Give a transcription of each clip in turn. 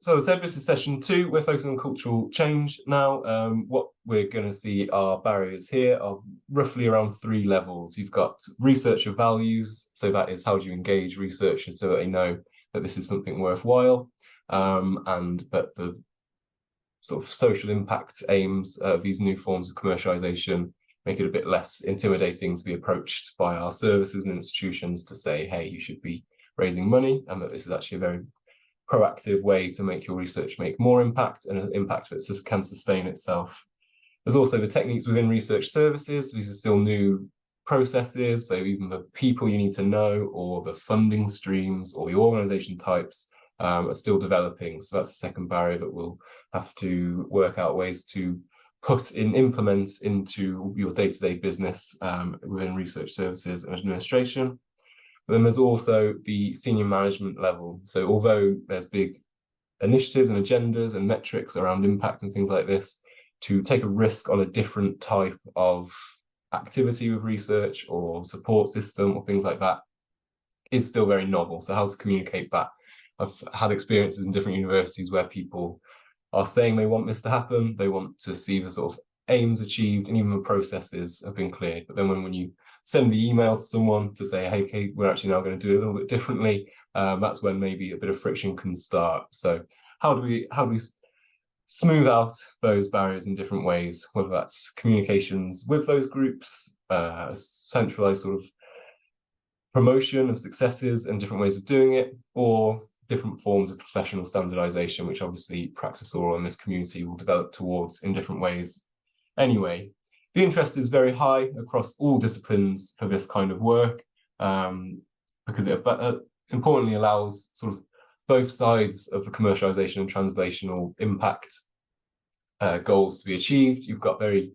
So as I said, this is session 2. We're focusing on cultural change now. What we're going to see are barriers here are roughly around 3 levels. You've got researcher values. So that is, how do you engage researchers so that they know that this is something worthwhile? But the sort of social impact aims of these new forms of commercialization make it a bit less intimidating to be approached by our services and institutions to say, hey, you should be raising money, and that this is actually a very proactive way to make your research make more impact, and an impact that can sustain itself. There's also the techniques within research services. These are still new processes, so even the people you need to know, or the funding streams, or the organization types are still developing. So that's a second barrier that we'll have to work out ways to implement into your day-to-day business within research services and administration. But then there's also the senior management level. So although there's big initiatives and agendas and metrics around impact and things like this, to take a risk on a different type of activity with research or support system or things like that is still very novel. So how to communicate that? I've had experiences in different universities where people are saying they want this to happen, they want to see the sort of aims achieved, and even the processes have been cleared. But then when you send the email to someone to say, hey, Kate, we're actually now going to do it a little bit differently, that's when maybe a bit of friction can start. So how do we smooth out those barriers in different ways, whether that's communications with those groups, centralized sort of promotion of successes and different ways of doing it, or different forms of professional standardization, which obviously Praxis Oral and this community will develop towards in different ways. Anyway, the interest is very high across all disciplines for this kind of work, because it importantly allows sort of both sides of the commercialization and translational impact goals to be achieved. You've got very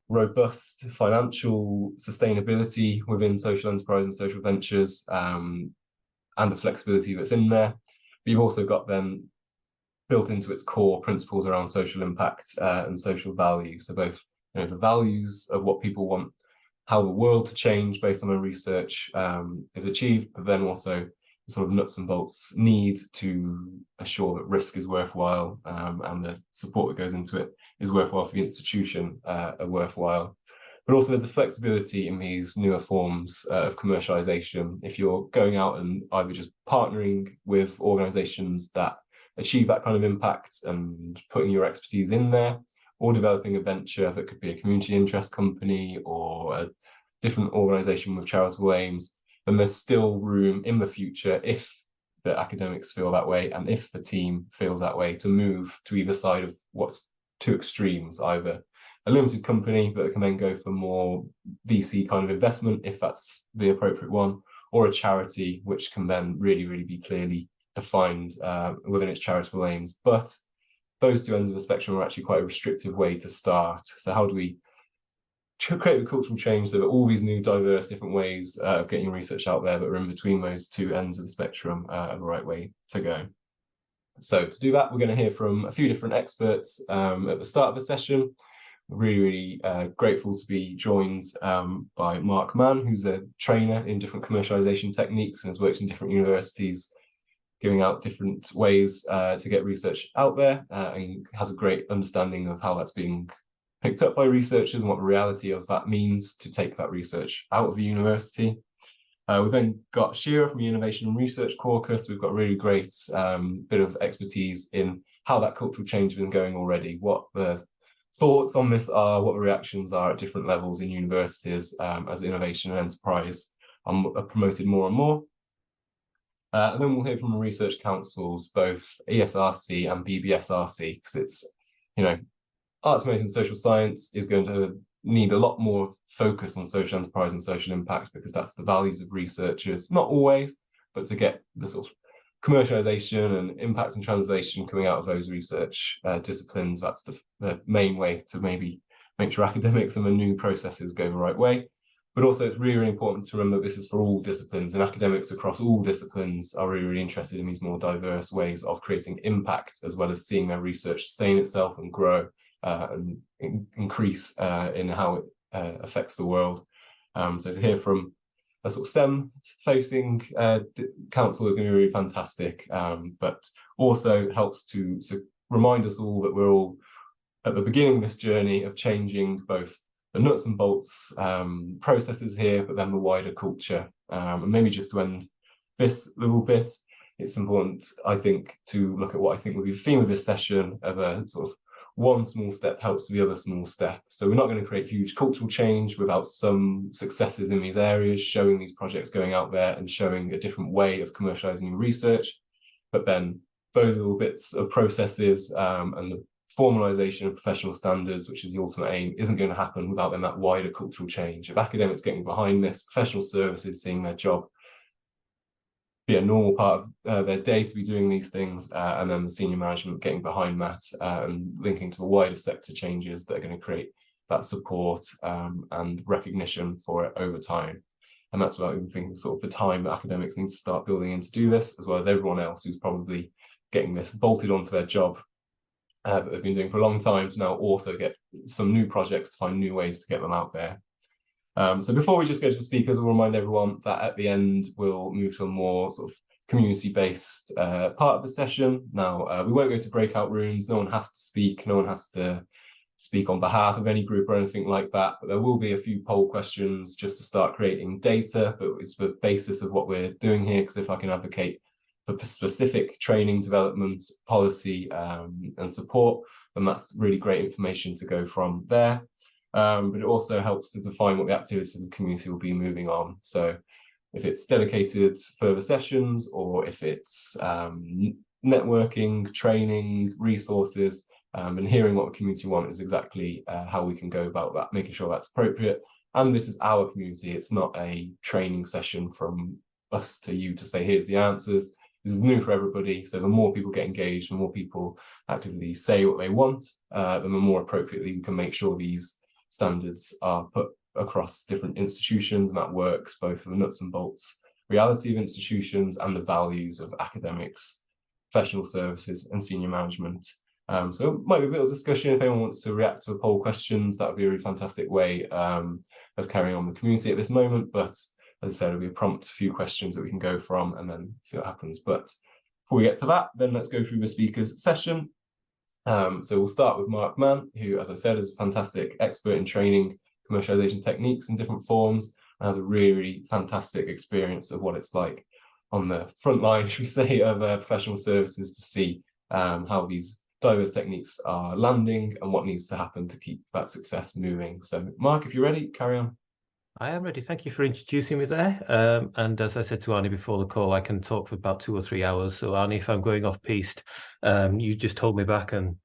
robust financial sustainability within social enterprise and social ventures, and the flexibility that's in there. But you've also got then built into its core principles around social impact and social value. So both the values of what people want, how the world to change based on their research is achieved, but then also the sort of nuts and bolts need to assure that risk is worthwhile, and the support that goes into it is worthwhile for the institution, are worthwhile. But also there's a flexibility in these newer forms of commercialization. If you're going out and either just partnering with organizations that achieve that kind of impact and putting your expertise in there, or developing a venture that could be a community interest company or a different organization with charitable aims, then there's still room in the future, if the academics feel that way and if the team feels that way, to move to either side of what's two extremes, either a limited company that can then go for more VC kind of investment if that's the appropriate one, or a charity which can then really be clearly defined within its charitable aims. But those two ends of the spectrum are actually quite a restrictive way to start. So how do we create a cultural change so that all these new diverse different ways of getting research out there that are in between those two ends of the spectrum are the right way to go? So to do that, we're going to hear from a few different experts at the start of the session. Really grateful to be joined by Mark Mann, who's a trainer in different commercialization techniques and has worked in different universities, giving out different ways to get research out there, and has a great understanding of how that's being picked up by researchers and what the reality of that means to take that research out of the university. We've then got Shira from the Innovation and Research Caucus. We've got a really great bit of expertise in how that cultural change has been going already, what the thoughts on this are, what the reactions are at different levels in universities as innovation and enterprise are promoted more and more. And then we'll hear from the research councils, both ESRC and BBSRC, because it's, arts, medicine, and social science is going to need a lot more focus on social enterprise and social impact, because that's the values of researchers, not always, but to get the sort of commercialization and impact and translation coming out of those research disciplines, that's the main way to maybe make sure academics and the new processes go the right way. But also it's really important to remember that this is for all disciplines, and academics across all disciplines are really interested in these more diverse ways of creating impact, as well as seeing their research sustain itself and grow and increase in how it affects the world. So to hear from a sort of STEM facing council is going to be really fantastic, but also helps to remind us all that we're all at the beginning of this journey of changing both the nuts and bolts processes here, but then the wider culture. And maybe just to end this little bit, it's important, I think, to look at what I think will be the theme of this session of a sort of one small step helps the other small step. So we're not going to create huge cultural change without some successes in these areas, showing these projects going out there and showing a different way of commercializing research. But then those little bits of processes and the formalization of professional standards, which is the ultimate aim, isn't going to happen without then that wider cultural change of academics getting behind this, professional services seeing their job be a normal part of their day to be doing these things, and then the senior management getting behind that and linking to the wider sector changes that are going to create that support and recognition for it over time. And that's what I think sort of the time that academics need to start building in to do this, as well as everyone else who's probably getting this bolted onto their job that they've been doing for a long time to now also get some new projects to find new ways to get them out there. So before we just go to the speakers, I'll remind everyone that at the end, we'll move to a more sort of community-based part of the session. Now, we won't go to breakout rooms. No one has to speak. No one has to speak on behalf of any group or anything like that. But there will be a few poll questions just to start creating data, but it's the basis of what we're doing here, because if I can advocate for specific training, development, policy, and support, then that's really great information to go from there. But it also helps to define what the activities of the community will be moving on. So if it's dedicated further sessions, or if it's networking, training, resources, and hearing what the community want is exactly how we can go about that, making sure that's appropriate. And this is our community. It's not a training session from us to you to say, here's the answers. This is new for everybody. So the more people get engaged, the more people actively say what they want, then the more appropriately we can make sure these standards are put across different institutions, and that works both for the nuts and bolts reality of institutions and the values of academics, professional services, and senior management. So it might be a bit of discussion if anyone wants to react to a poll questions. That would be a really fantastic way of carrying on the community at this moment. But as I said, it'll be a prompt, few questions that we can go from and then see what happens. But before we get to that, then let's go through the speakers session. So we'll start with Mark Mann, who, as I said, is a fantastic expert in training commercialization techniques in different forms, and has a really, really fantastic experience of what it's like on the front line, should we say, of professional services, to see how these diverse techniques are landing and what needs to happen to keep that success moving. So Mark, if you're ready, carry on. I am ready. Thank you for introducing me there. And as I said to Arnie before the call, I can talk for about 2 or 3 hours. So Arnie, if I'm going off piste, you just hold me back and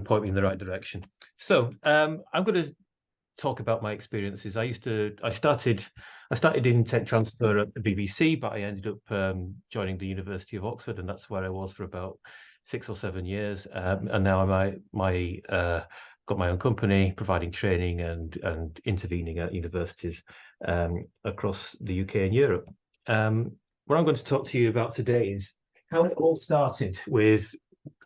point me in the right direction. So I'm going to talk about my experiences. I started in tech transfer at the BBC, but I ended up joining the University of Oxford, and that's where I was for about 6 or 7 years. And now I got my own company providing training and intervening at universities across the UK and Europe. What I'm going to talk to you about today is how it all started with,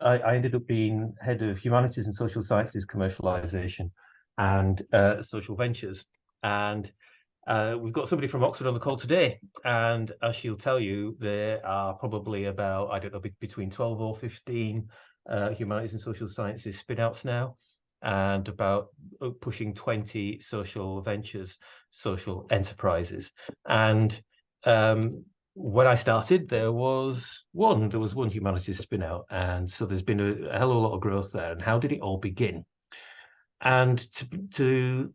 I ended up being head of humanities and social sciences commercialization and social ventures. And we've got somebody from Oxford on the call today. And as she'll tell you, there are probably about, I don't know, between 12 or 15 humanities and social sciences spin-outs now, and about pushing 20 social ventures, social enterprises. And when I started, there was one humanities spin-out. And so there's been a hell of a lot of growth there. And how did it all begin? And to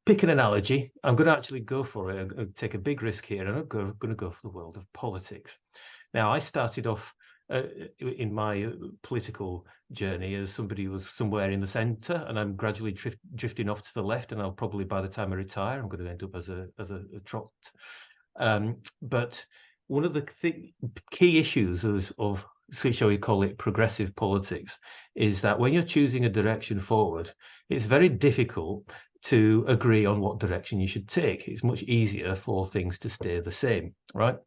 pick an analogy, I'm going to actually go for it and take a big risk here, and I'm going to go for the world of politics. Now, I started off in my political journey as somebody who was somewhere in the centre, and I'm gradually drifting off to the left, and I'll probably, by the time I retire, I'm going to end up as a trot. But one of the key issues of, shall we call it, progressive politics, is that when you're choosing a direction forward, it's very difficult to agree on what direction you should take. It's much easier for things to stay the same, right?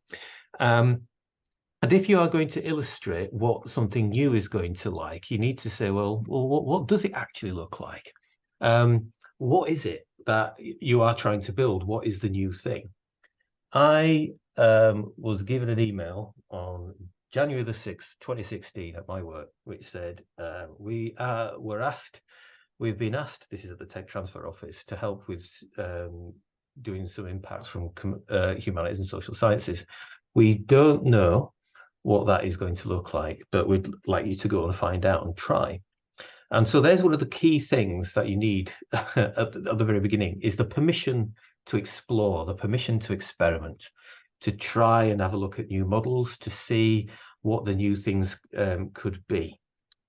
And if you are going to illustrate what something new is going to like, you need to say, well, what does it actually look like? What is it that you are trying to build? What is the new thing? I was given an email on January the 6th, 2016 at my work, which said, we've been asked, this is at the Tech Transfer Office, to help with doing some impacts from humanities and social sciences. We don't know what that is going to look like, but we'd like you to go and find out and try. And so there's one of the key things that you need at the very beginning, is the permission to explore, the permission to experiment, to try and have a look at new models, to see what the new things could be.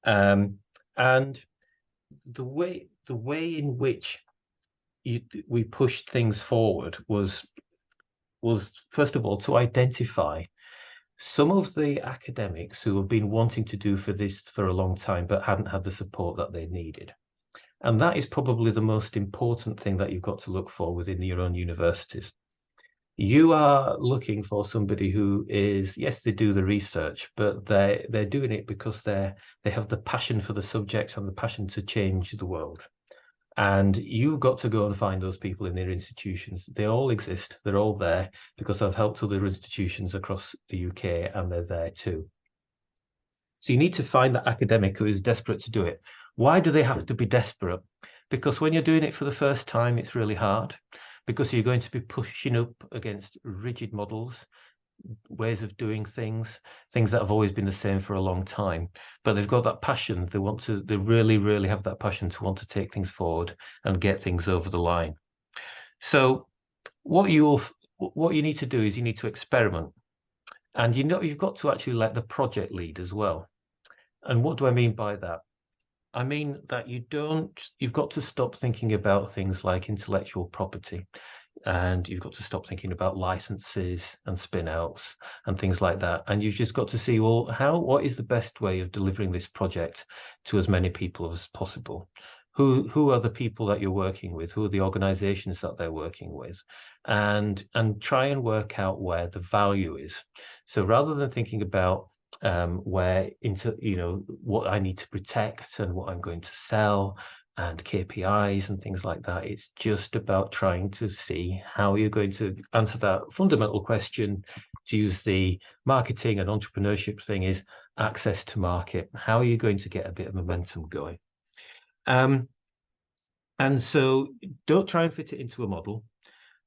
And the way in which we pushed things forward was first of all to identify some of the academics who have been wanting to do this for a long time but hadn't had the support that they needed. And that is probably the most important thing that you've got to look for within your own universities. You are looking for somebody who is, yes, they do the research, but they're doing it because they have the passion for the subject and the passion to change the world. And you've got to go and find those people in their institutions. They all exist. They're all there because I've helped other institutions across the UK, and they're there too. So you need to find that academic who is desperate to do it. Why do they have to be desperate? Because when you're doing it for the first time, it's really hard, because you're going to be pushing up against rigid models, ways of doing things that have always been the same for a long time. But they've got that passion. They really, really have that passion to want to take things forward and get things over the line. So what you need to do is you need to experiment. And you've got to actually let the project lead as well. And what do I mean by that? I mean that you've got to stop thinking about things like intellectual property, and you've got to stop thinking about licenses and spin-outs and things like that. And you've just got to see, well, what is the best way of delivering this project to as many people as possible? Who are the people that you're working with? Who are the organizations that they're working with? And try and work out where the value is. So rather than thinking about what I need to protect and what I'm going to sell and KPIs and things like that, it's just about trying to see how you're going to answer that fundamental question. To use the marketing and entrepreneurship thing, is access to market. How are you going to get a bit of momentum going? And so don't try and fit it into a model.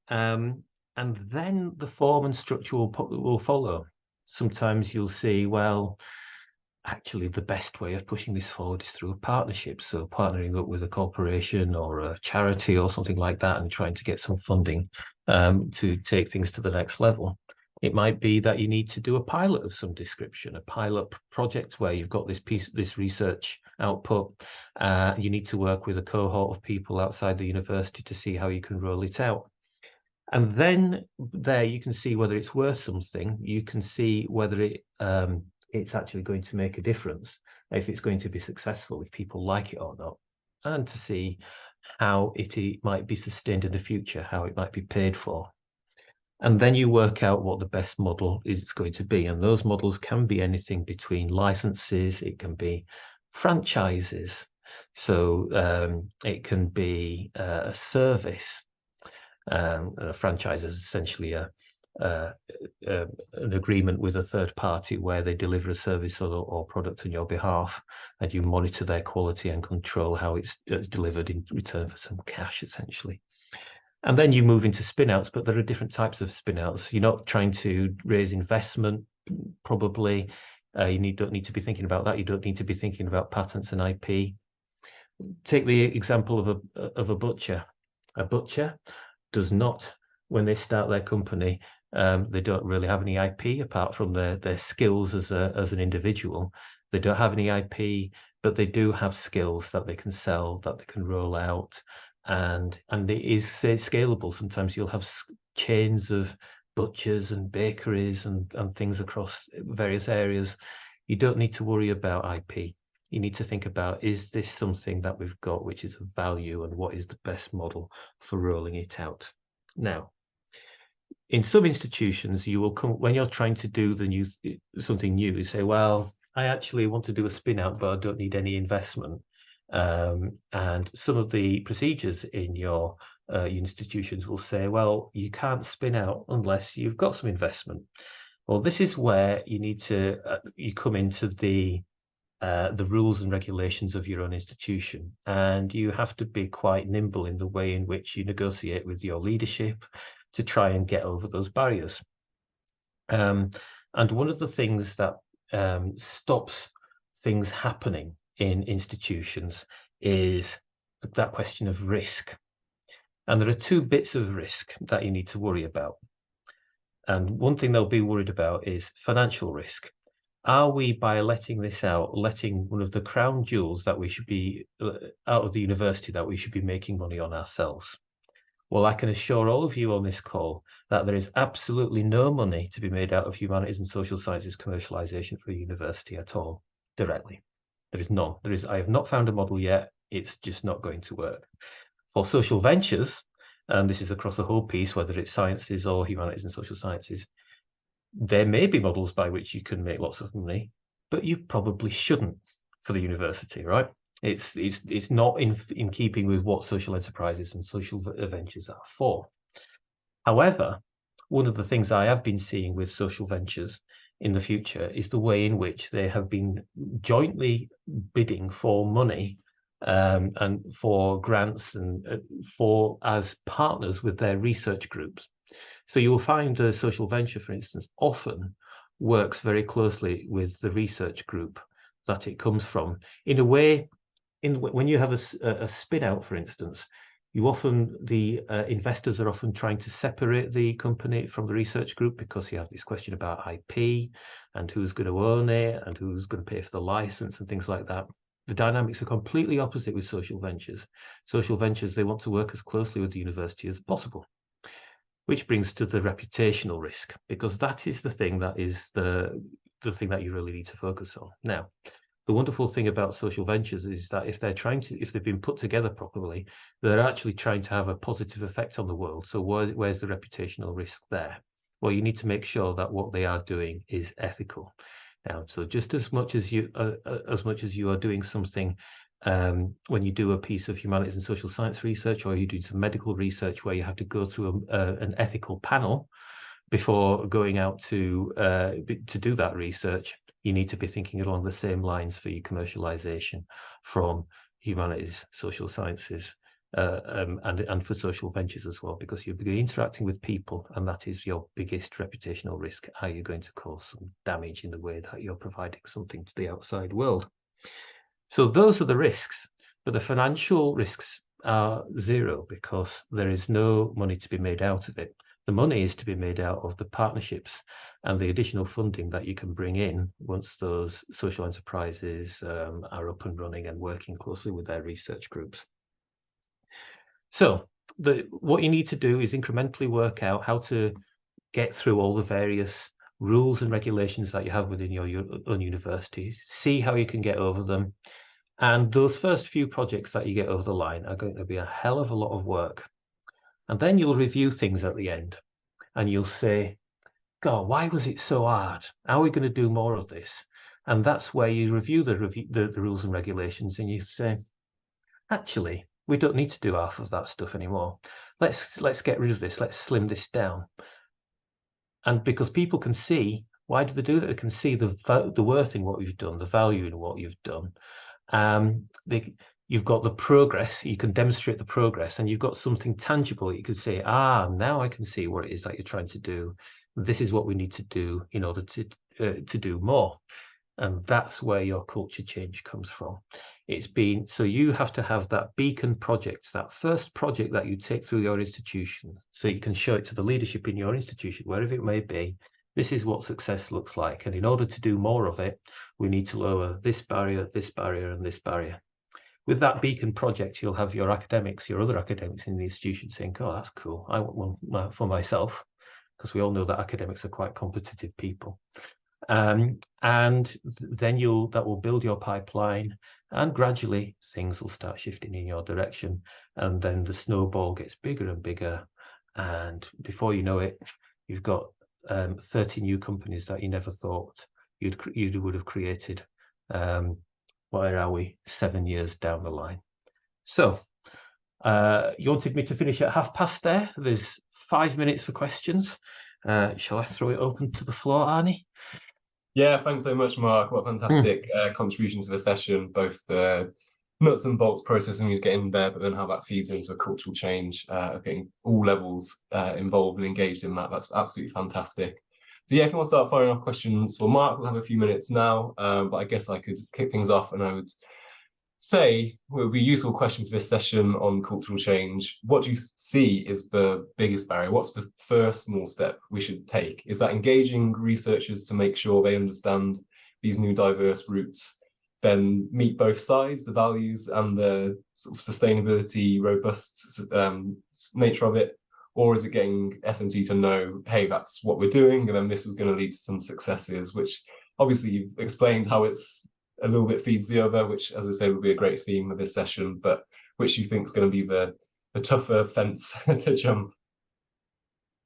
And then the form and structure will follow. Sometimes you'll see, well, actually the best way of pushing this forward is through a partnership. So partnering up with a corporation or a charity or something like that and trying to get some funding to take things to the next level. It might be that you need to do a pilot of some description, a pilot project where you've got this research output. You need to work with a cohort of people outside the university to see how you can roll it out. And then there you can see whether it's worth something. You can see whether it's actually going to make a difference, if it's going to be successful, if people like it or not, and to see how it might be sustained in the future, how it might be paid for. And then you work out what the best model is going to be. And those models can be anything between licenses, it can be franchises. So it can be a service. A franchise is essentially an agreement with a third party where they deliver a service or product on your behalf, and you monitor their quality and control how it's delivered in return for some cash, essentially. And then you move into spin-outs, but there are different types of spin-outs. You're not trying to raise investment, probably. You don't need to be thinking about that. You don't need to be thinking about patents and IP. Take the example of a butcher. A butcher does not, when they start their company, they don't really have any IP apart from their skills as an individual. They don't have any IP, but they do have skills that they can sell, that they can roll out, and it is scalable. Sometimes you'll have chains of butchers and bakeries and things across various areas. You don't need to worry about IP. You need to think about, is this something that we've got which is of value, and what is the best model for rolling it out? Now, in some institutions, you will come, when you're trying to do something new, you say, well, I actually want to do a spin out, but I don't need any investment. And some of the procedures in your institutions will say, well, you can't spin out unless you've got some investment. Well, this is where you need to you come into the rules and regulations of your own institution, and you have to be quite nimble in the way in which you negotiate with your leadership to try and get over those barriers. And one of the things that stops things happening in institutions is that question of risk. And there are two bits of risk that you need to worry about. And one thing they'll be worried about is financial risk. Are we, by letting this out, letting one of the crown jewels that we should be out of the university, that we should be making money on ourselves? Well, I can assure all of you on this call that there is absolutely no money to be made out of humanities and social sciences commercialization for a university at all, directly. There is none. I have not found a model yet. It's just not going to work. For social ventures, and this is across the whole piece, whether it's sciences or humanities and social sciences, there may be models by which you can make lots of money, but you probably shouldn't for the university, right? It's not in keeping with what social enterprises and social ventures are for. However, one of the things I have been seeing with social ventures in the future is the way in which they have been jointly bidding for money and for grants and for as partners with their research groups. So you will find a social venture, for instance, often works very closely with the research group that it comes from. In a way, when you have a spin out, for instance, the investors are often trying to separate the company from the research group, because you have this question about IP and who's going to own it and who's going to pay for the license and things like that. The dynamics are completely opposite with social ventures. Social ventures, they want to work as closely with the university as possible. Which brings to the reputational risk, because that is the thing that is the thing that you really need to focus on. Now, the wonderful thing about social ventures is that if they've been put together properly, they're actually trying to have a positive effect on the world. So where's the reputational risk there? Well, you need to make sure that what they are doing is ethical. Now, so just as much as you are doing something when you do a piece of humanities and social science research, or you do some medical research where you have to go through an ethical panel before going out to do that research, you need to be thinking along the same lines for your commercialization from humanities, social sciences, and for social ventures as well, because you'll be interacting with people, and that is your biggest reputational risk. Are you going to cause some damage in the way that you're providing something to the outside world? So those are the risks, but the financial risks are zero, because there is no money to be made out of it. The money is to be made out of the partnerships and the additional funding that you can bring in once those social enterprises are up and running and working closely with their research groups. So what you need to do is incrementally work out how to get through all the various rules and regulations that you have within your own university, see how you can get over them. And those first few projects that you get over the line are going to be a hell of a lot of work. And then you'll review things at the end and you'll say, God, why was it so hard? How are we going to do more of this? And that's where you review the rules and regulations, and you say, actually, we don't need to do half of that stuff anymore. Let's get rid of this. Let's slim this down. And because people can see, why do they do that? They can see the worth in what you've done, the value in what you've done. You've got the progress, you can demonstrate the progress, and you've got something tangible. You can say, now I can see what it is that you're trying to do. This is what we need to do in order to do more. And that's where your culture change comes from. So you have to have that beacon project, that first project that you take through your institution, so you can show it to the leadership in your institution, wherever it may be. This is what success looks like. And in order to do more of it, we need to lower this barrier, and this barrier. With that beacon project, you'll have your other academics in the institution saying, oh, that's cool. I want one for myself, because we all know that academics are quite competitive people. And then that will build your pipeline, and gradually things will start shifting in your direction. And then the snowball gets bigger and bigger. And before you know it, you've got 30 new companies that you never thought you would have created. Where are we 7 years down the line? So You wanted me to finish at 30 there. There's 5 minutes for questions. Shall I throw it open to the floor, Arnie? Yeah, thanks so much, Mark. What a fantastic contribution to the session, both the nuts and bolts processing you get in there, but then how that feeds into a cultural change, of getting all levels involved and engaged in that. That's absolutely fantastic. So yeah, if you want to start firing off questions for Mark, we'll have a few minutes now, but I guess I could kick things off, and I would say what would be a useful question for this session on cultural change. What do you see is the biggest barrier? What's the first small step we should take? Is that engaging researchers to make sure they understand these new diverse routes, then meet both sides, the values and the sort of sustainability, robust nature of it? Or is it getting SMT to know, hey, that's what we're doing, and then this was going to lead to some successes, which obviously you've explained how it's a little bit feeds the other, which, as I say, will be a great theme of this session, but which you think is going to be the tougher fence to jump?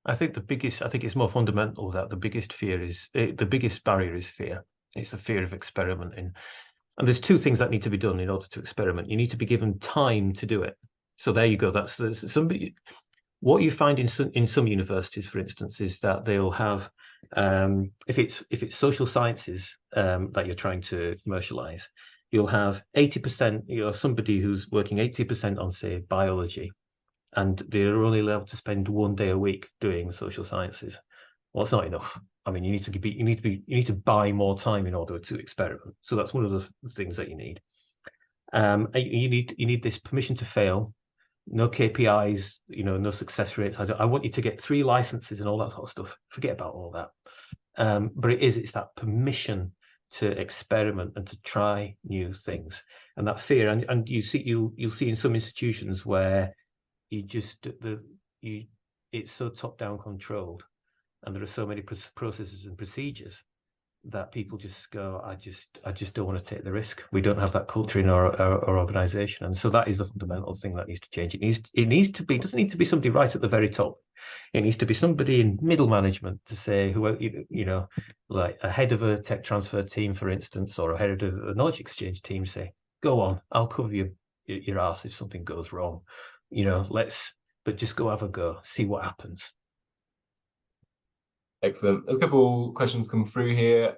I think it's more fundamental that the biggest barrier is fear. It's the fear of experimenting. And there's two things that need to be done in order to experiment. You need to be given time to do it. So there you go. What you find in some universities, for instance, is that they'll have, if it's social sciences that you're trying to commercialize, you'll have 80%, somebody who's working 80% on, say, biology, and they're only allowed to spend 1 day a week doing social sciences. Well, it's not enough. I mean, you need to buy more time in order to experiment. So that's one of the things that you need. You need this permission to fail. No KPIs, no success rates. I want you to get 3 licenses and all that sort of stuff. Forget about all that. But it's that permission to experiment and to try new things, and that fear. And you'll see in some institutions where it's so top-down controlled, and there are so many processes and procedures that people just go, I just don't want to take the risk. We don't have that culture in our organization. And so that is the fundamental thing that needs to change. It doesn't need to be somebody right at the very top. It needs to be somebody in middle management to say, like a head of a tech transfer team, for instance, or a head of a knowledge exchange team, say, go on, I'll cover your ass if something goes wrong. But just go have a go, see what happens. Excellent. There's a couple questions come through here.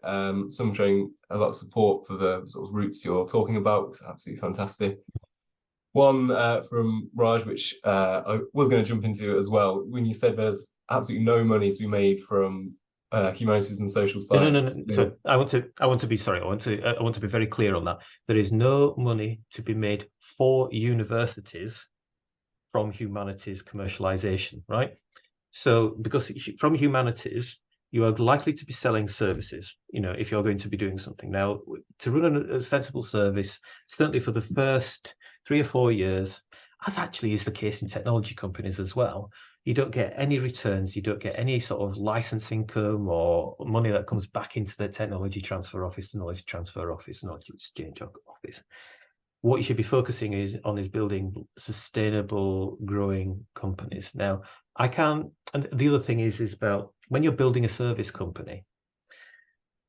Some showing a lot of support for the sort of routes you're talking about, which is absolutely fantastic. One from Raj, which I was going to jump into as well. When you said there's absolutely no money to be made from humanities and social science. No. So I want to be very clear on that. There is no money to be made for universities from humanities commercialization, right? So because from humanities, you are likely to be selling services, if you're going to be doing something. Now, to run a sensible service, certainly for the first 3 or 4 years, as actually is the case in technology companies as well, you don't get any returns, you don't get any sort of license income or money that comes back into the technology transfer office, the knowledge transfer office, knowledge exchange office. What you should be focusing on is building sustainable, growing companies. Now, and the other thing is about when you're building a service company,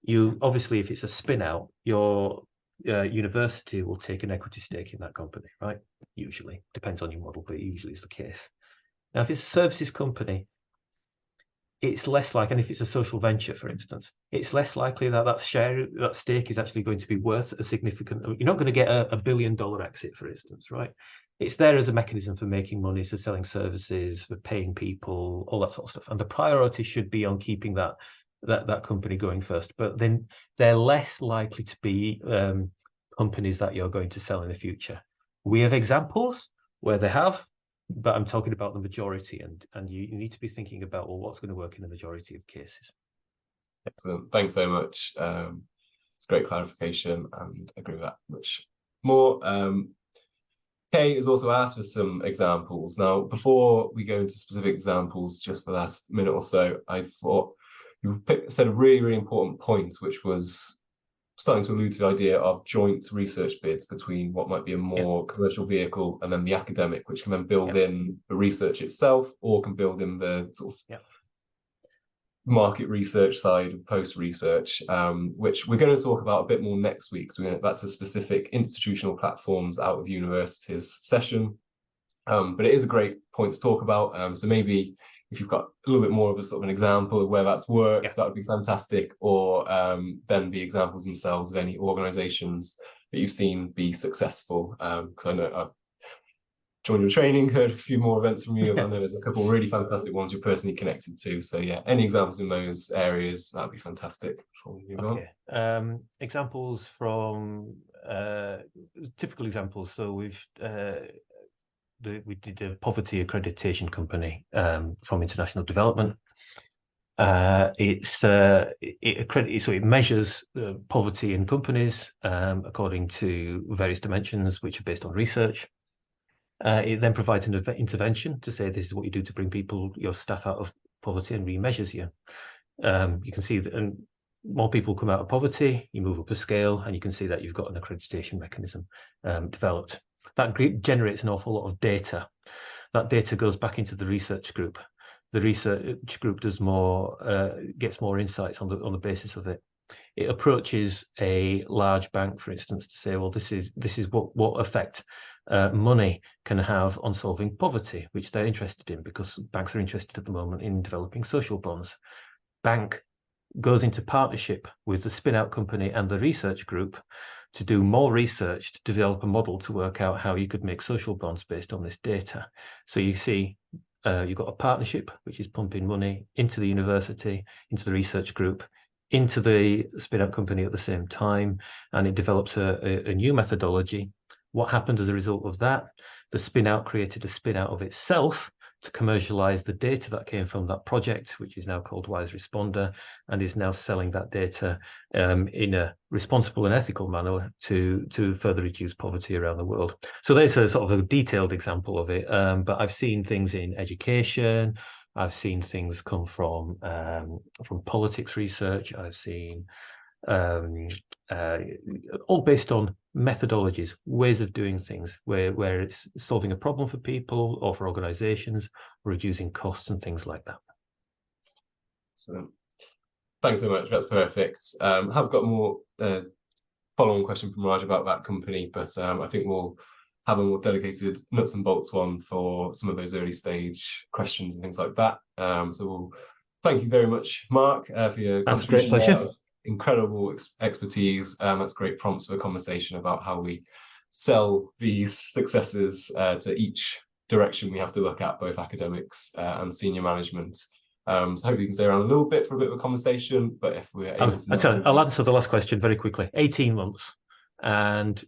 you obviously, if it's a spin out, your university will take an equity stake in that company, right? Usually, depends on your model, but it usually is the case. Now, if it's a services company, it's less like, and if it's a social venture, for instance, it's less likely that stake is actually going to be worth a significant. You're not going to get a $1 billion exit, for instance, right? It's there as a mechanism for making money, for selling services, for paying people, all that sort of stuff. And the priority should be on keeping that company going first. But then they're less likely to be companies that you're going to sell in the future. We have examples where they have. But I'm talking about the majority, and you need to be thinking about, well, what's going to work in the majority of cases. Excellent. Thanks so much. It's great clarification, and I agree with that much more. Kay has also asked for some examples. Now, before we go into specific examples, just for the last minute or so, I thought you said a really, really important point, which was starting to allude to the idea of joint research bids between what might be a more commercial vehicle and then the academic, which can then build in the research itself, or can build in the sort of market research side of post-research, which we're going to talk about a bit more next week. So that's a specific institutional platforms out of universities session. But it is a great point to talk about. So maybe if you've got a little bit more of a sort of an example of where that's worked, that would be fantastic. Or then the examples themselves of any organizations that you've seen be successful. Because I know I've joined your training, heard a few more events from you. I know there's a couple of really fantastic ones you're personally connected to. So yeah, any examples in those areas, that'd be fantastic. Okay. Examples from typical examples. So we did a poverty accreditation company from international development. It measures poverty in companies according to various dimensions, which are based on research. It then provides an intervention to say this is what you do to bring your staff out of poverty, and remeasures you. You can see that, and more people come out of poverty, you move up a scale, and you can see that you've got an accreditation mechanism developed. That generates an awful lot of data. That data goes back into the research group. The research group does gets more insights on the basis of it. It approaches a large bank, for instance, to say, well, this is what effect money can have on solving poverty, which they're interested in, because banks are interested at the moment in developing social bonds. Bank goes into partnership with the spin-out company and the research group to do more research, to develop a model to work out how you could make social bonds based on this data. So you see, you've got a partnership which is pumping money into the university, into the research group, into the spin-out company at the same time, and it develops a new methodology. What happened as a result of that? The spin-out created a spin-out of itself to commercialize the data that came from that project, which is now called Wise Responder, and is now selling that data in a responsible and ethical manner to further reduce poverty around the world. So there's a sort of a detailed example of it, but I've seen things in education, I've seen things come from politics research, I've seen all based on methodologies, ways of doing things, where it's solving a problem for people or for organizations, or reducing costs and things like that. So, thanks so much. That's perfect. I've got more follow-on question from Raj about that company, but I think we'll have a more dedicated nuts and bolts one for some of those early stage questions and things like that. So we'll thank you very much, Mark, for your contribution. That's a great pleasure. Incredible expertise. That's great prompts for a conversation about how we sell these successes to each direction we have to look at, both academics and senior management. So hopefully you can stay around a little bit for a bit of a conversation, but if we're able to... I'll answer the last question very quickly. 18 months and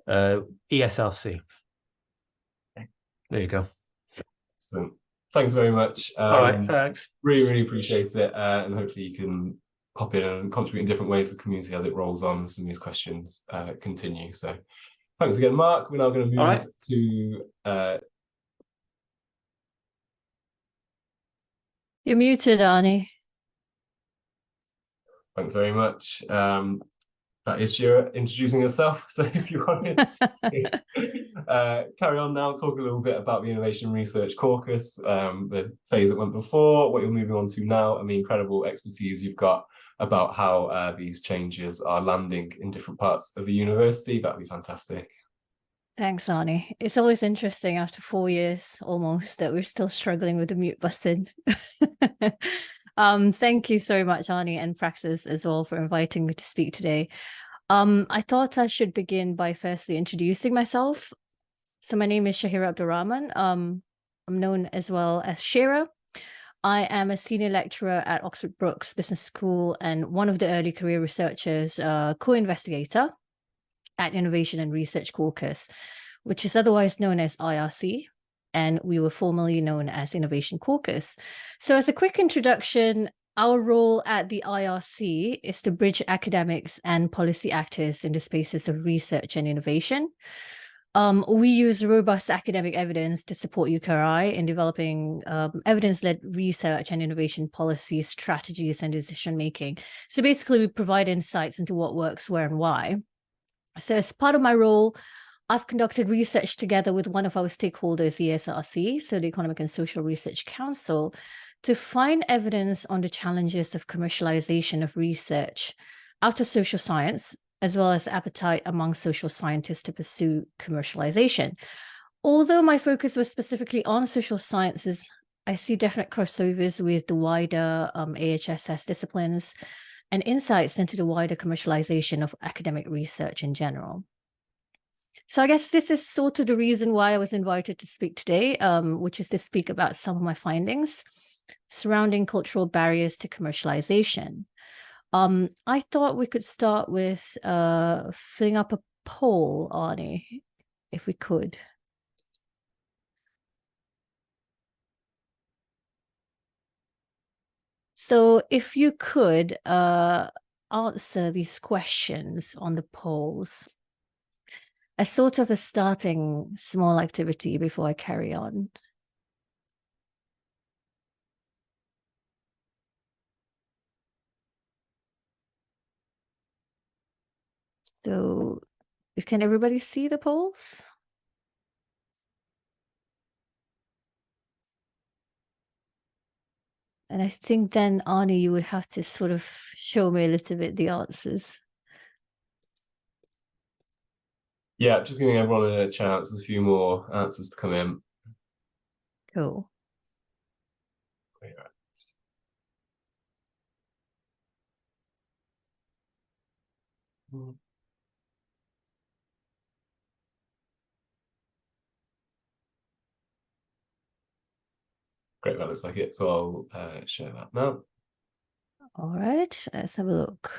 ESRC. There you go. Excellent. Thanks very much. All right, thanks. Really appreciate it. And hopefully you can pop in and contribute in different ways to the community as it rolls on and some of these questions continue. So thanks again, Mark. We're now going to move to... You're muted, Arnie. Thanks very much. That is Shira introducing herself. So if you wanted to carry on now, talk a little bit about the Innovation Research Caucus, the phase that went before, what you're moving on to now, and the incredible expertise you've got about how these changes are landing in different parts of the university. That'd be fantastic. Thanks, Arnie. It's always interesting after 4 years almost that we're still struggling with the mute button. Thank you so much, Arnie and Praxis as well, for inviting me to speak today. I thought I should begin by firstly introducing myself. So my name is Shahira Abdurrahman. I'm known as well as Shira. I am a senior lecturer at Oxford Brookes Business School and one of the early career researchers, co-investigator at Innovation and Research Caucus, which is otherwise known as IRC, and we were formerly known as Innovation Caucus. So as a quick introduction, our role at the IRC is to bridge academics and policy actors in the spaces of research and innovation. We use robust academic evidence to support UKRI in developing evidence-led research and innovation policy strategies and decision-making. So basically, we provide insights into what works, where, and why. So as part of my role, I've conducted research together with one of our stakeholders, the AHSS, so the Economic and Social Research Council, to find evidence on the challenges of commercialization of research out of social science as well as appetite among social scientists to pursue commercialization. Although my focus was specifically on social sciences, I see definite crossovers with the wider AHSS disciplines and insights into the wider commercialization of academic research in general. So I guess this is sort of the reason why I was invited to speak today, which is to speak about some of my findings surrounding cultural barriers to commercialization. I thought we could start with filling up a poll, Arnie, if we could. So if you could answer these questions on the polls as sort of a starting small activity before I carry on. So can everybody see the polls? And I think then, Arnie, you would have to sort of show me a little bit the answers. Yeah, just giving everyone a chance. There's a few more answers to come in. Cool. Great, that looks like it. So I'll share that now. All right, let's have a look.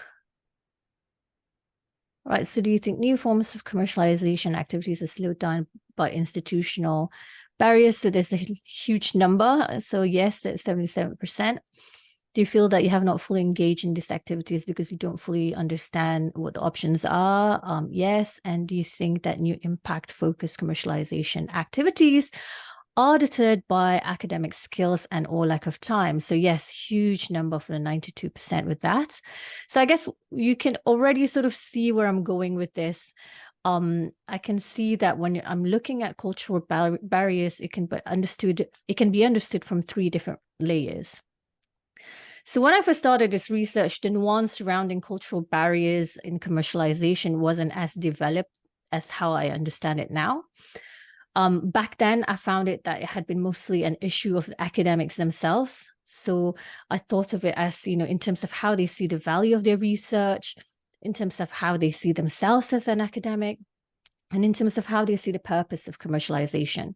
All right, so do you think new forms of commercialization activities are slowed down by institutional barriers? So there's a huge number. So yes, that's 77%. Do you feel that you have not fully engaged in these activities because you don't fully understand what the options are? Yes. And do you think that new impact-focused commercialization activities are deterred by academic skills and or lack of time? So yes, huge number for the 92% with that. So I guess you can already sort of see where I'm going with this. I can see that when I'm looking at cultural barriers, it can be understood from 3 different layers. So when I first started this research, the nuance surrounding cultural barriers in commercialization wasn't as developed as how I understand it now. Back then, I found it that it had been mostly an issue of the academics themselves. So I thought of it as, in terms of how they see the value of their research, in terms of how they see themselves as an academic, and in terms of how they see the purpose of commercialization.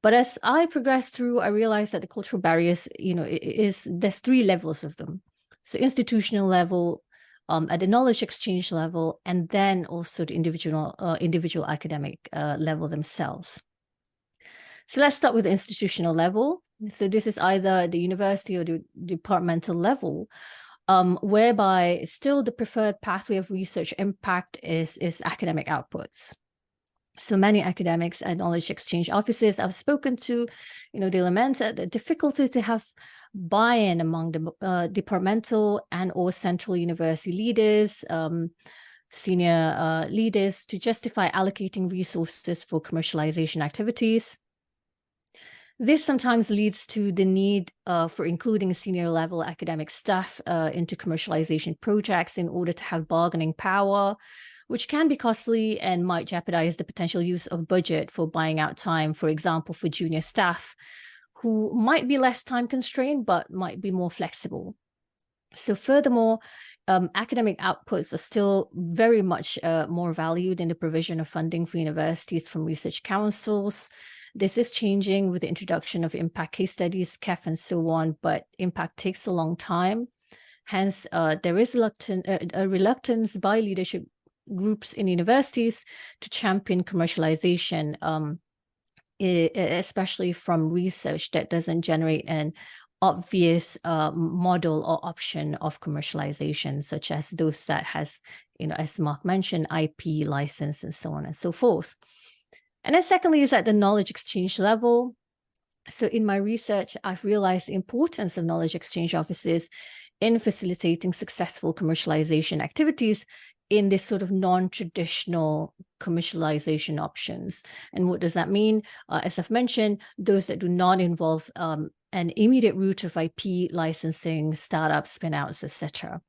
But as I progressed through, I realized that the cultural barriers, there's 3 levels of them. So institutional level, at the knowledge exchange level, and then also the individual academic level themselves. So let's start with the institutional level. So this is either the university or the departmental level, whereby still the preferred pathway of research impact is academic outputs. So many academics and knowledge exchange offices I've spoken to, they lament the difficulty to have buy-in among the departmental and or central university leaders, senior leaders to justify allocating resources for commercialization activities. This sometimes leads to the need for including senior level academic staff into commercialization projects in order to have bargaining power, which can be costly and might jeopardize the potential use of budget for buying out time, for example, for junior staff who might be less time constrained, but might be more flexible. So furthermore, academic outputs are still very much more valued in the provision of funding for universities from research councils. This is changing with the introduction of impact case studies, CEF, and so on, but impact takes a long time. Hence, there is a reluctance by leadership groups in universities to champion commercialization, especially from research that doesn't generate an obvious model or option of commercialization, such as those that has, as Mark mentioned, IP license and so on and so forth. And then secondly is at the knowledge exchange level. So in my research, I've realized the importance of knowledge exchange offices in facilitating successful commercialization activities in this sort of non-traditional commercialization options. And what does that mean? As I've mentioned, those that do not involve an immediate route of IP licensing, startups, spin-outs, etc.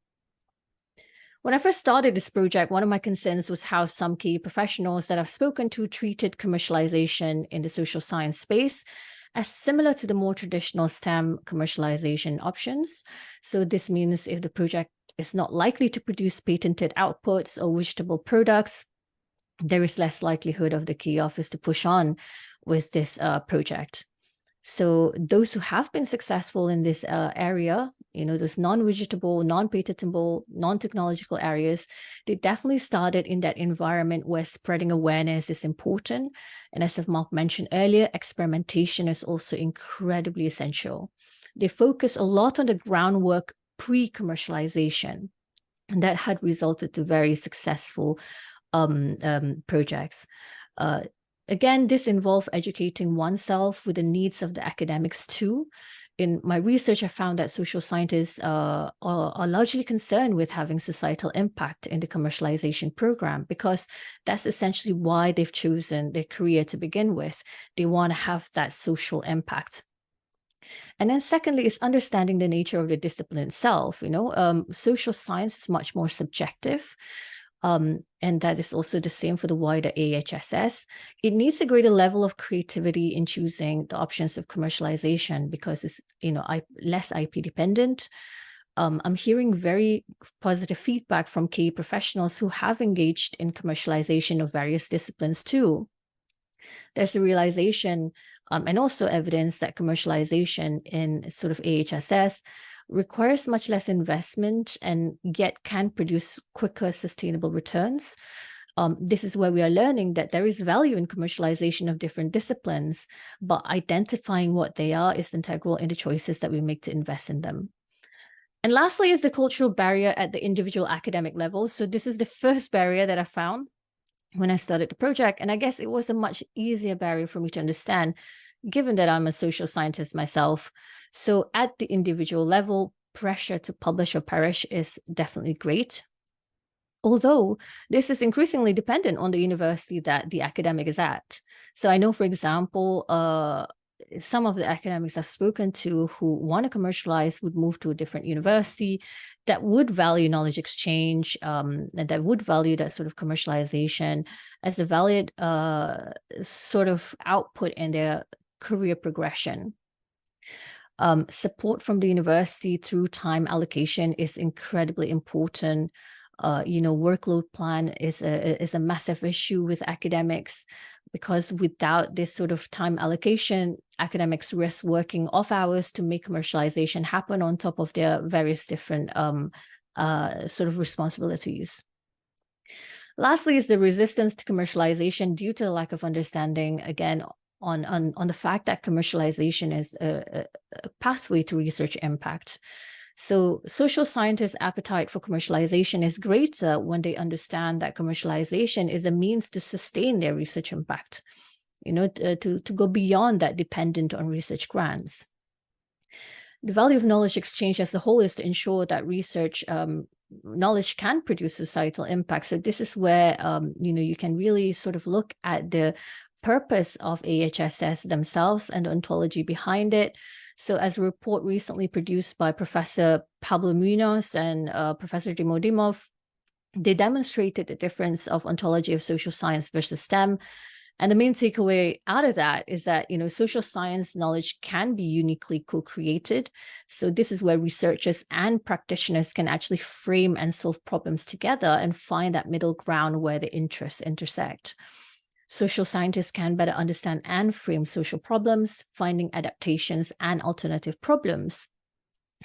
When I first started this project, one of my concerns was how some key professionals that I've spoken to treated commercialization in the social science space as similar to the more traditional STEM commercialization options. So this means if the project is not likely to produce patented outputs or vegetable products, there is less likelihood of the key office to push on with this project. So those who have been successful in this area, those non-vegetable, non-patentable, non-technological areas, they definitely started in that environment where spreading awareness is important. And as Mark mentioned earlier, experimentation is also incredibly essential. They focus a lot on the groundwork pre-commercialization, and that had resulted to very successful projects. Again, this involved educating oneself with the needs of the academics too. In my research, I found that social scientists are largely concerned with having societal impact in the commercialization program, because that's essentially why they've chosen their career to begin with. They want to have that social impact. And then secondly is understanding the nature of the discipline itself. Social science is much more subjective. And that is also the same for the wider AHSS. It needs a greater level of creativity in choosing the options of commercialization because it's, less IP dependent. I'm hearing very positive feedback from key professionals who have engaged in commercialization of various disciplines too. There's a realization and also evidence that commercialization in sort of AHSS requires much less investment and yet can produce quicker sustainable returns. This is where we are learning that there is value in commercialization of different disciplines, but identifying what they are is integral in the choices that we make to invest in them. And lastly is the cultural barrier at the individual academic level. So this is the first barrier that I found when I started the project. And I guess it was a much easier barrier for me to understand, given that I'm a social scientist myself. So at the individual level, pressure to publish or perish is definitely great. Although this is increasingly dependent on the university that the academic is at. So I know, for example, some of the academics I've spoken to who want to commercialize would move to a different university that would value knowledge exchange, and that would value that sort of commercialization as a valid sort of output in their career progression. Support from the university through time allocation is incredibly important. Workload plan is a massive issue with academics, because without this sort of time allocation, academics risk working off hours to make commercialization happen on top of their various different sort of responsibilities. Lastly is the resistance to commercialization due to a lack of understanding, again, on the fact that commercialization is a pathway to research impact. So social scientists' appetite for commercialization is greater when they understand that commercialization is a means to sustain their research impact, to go beyond that dependent on research grants. The value of knowledge exchange as a whole is to ensure that research knowledge can produce societal impact. So this is where, you can really sort of look at the purpose of AHSS themselves and the ontology behind it. So as a report recently produced by Professor Pablo Munoz and Professor Dimodimov, they demonstrated the difference of ontology of social science versus STEM. And the main takeaway out of that is that, social science knowledge can be uniquely co-created. So this is where researchers and practitioners can actually frame and solve problems together and find that middle ground where the interests intersect. Social scientists can better understand and frame social problems, finding adaptations and alternative problems.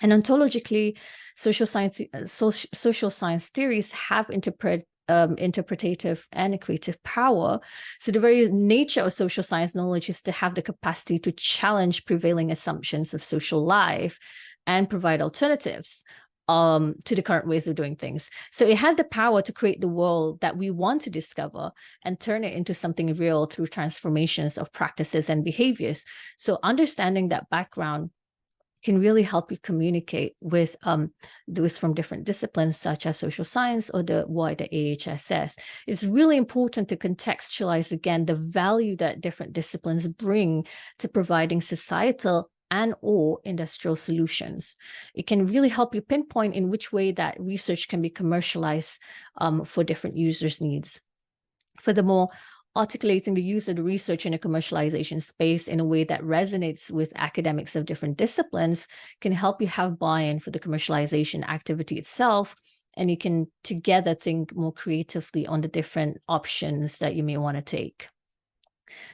And ontologically, social science theories have interpretative and creative power. So the very nature of social science knowledge is to have the capacity to challenge prevailing assumptions of social life and provide alternatives to the current ways of doing things. So it has the power to create the world that we want to discover and turn it into something real through transformations of practices and behaviors. So understanding that background can really help you communicate with those from different disciplines, such as social science or the wider AHSS. It's really important to contextualize, again, the value that different disciplines bring to providing societal and or industrial solutions. It can really help you pinpoint in which way that research can be commercialized for different users' needs. Furthermore, articulating the use of the research in a commercialization space in a way that resonates with academics of different disciplines can help you have buy-in for the commercialization activity itself, and you can together think more creatively on the different options that you may want to take.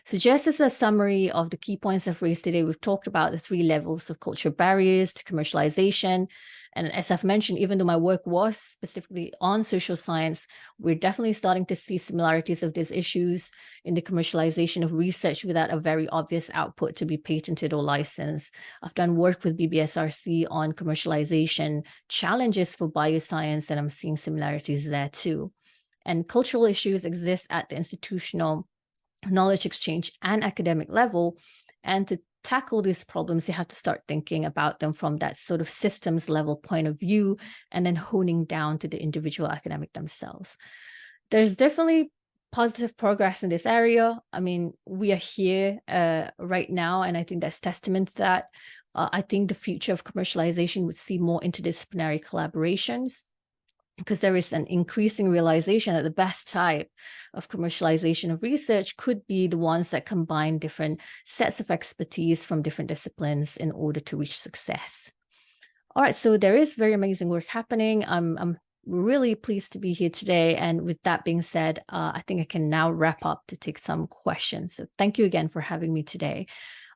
So just as a summary of the key points I've raised today, we've talked about the 3 levels of cultural barriers to commercialization. And as I've mentioned, even though my work was specifically on social science, we're definitely starting to see similarities of these issues in the commercialization of research without a very obvious output to be patented or licensed. I've done work with BBSRC on commercialization challenges for bioscience, and I'm seeing similarities there too. And cultural issues exist at the institutional knowledge exchange and academic level. And to tackle these problems, you have to start thinking about them from that sort of systems level point of view, and then honing down to the individual academic themselves. There's definitely positive progress in this area. I mean, we are here right now, and I think that's testament to that. I think the future of commercialization would see more interdisciplinary collaborations, because there is an increasing realization that the best type of commercialization of research could be the ones that combine different sets of expertise from different disciplines in order to reach success. All right, so there is very amazing work happening. I'm really pleased to be here today. And with that being said, I think I can now wrap up to take some questions. So thank you again for having me today.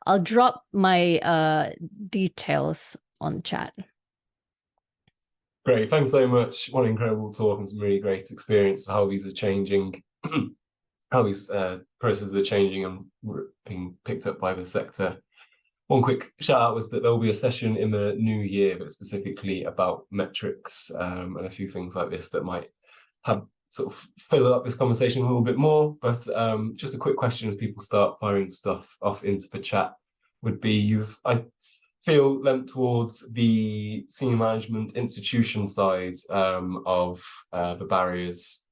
I'll drop my details on the chat. Great, thanks so much. What an incredible talk and some really great experience of how these are changing, how these processes are changing and being picked up by the sector. One quick shout out was that there will be a session in the new year that's specifically about metrics and a few things like this that might have sort of fill up this conversation a little bit more. But just a quick question as people start firing stuff off into the chat would be, I feel lent towards the senior management institution side of the barriers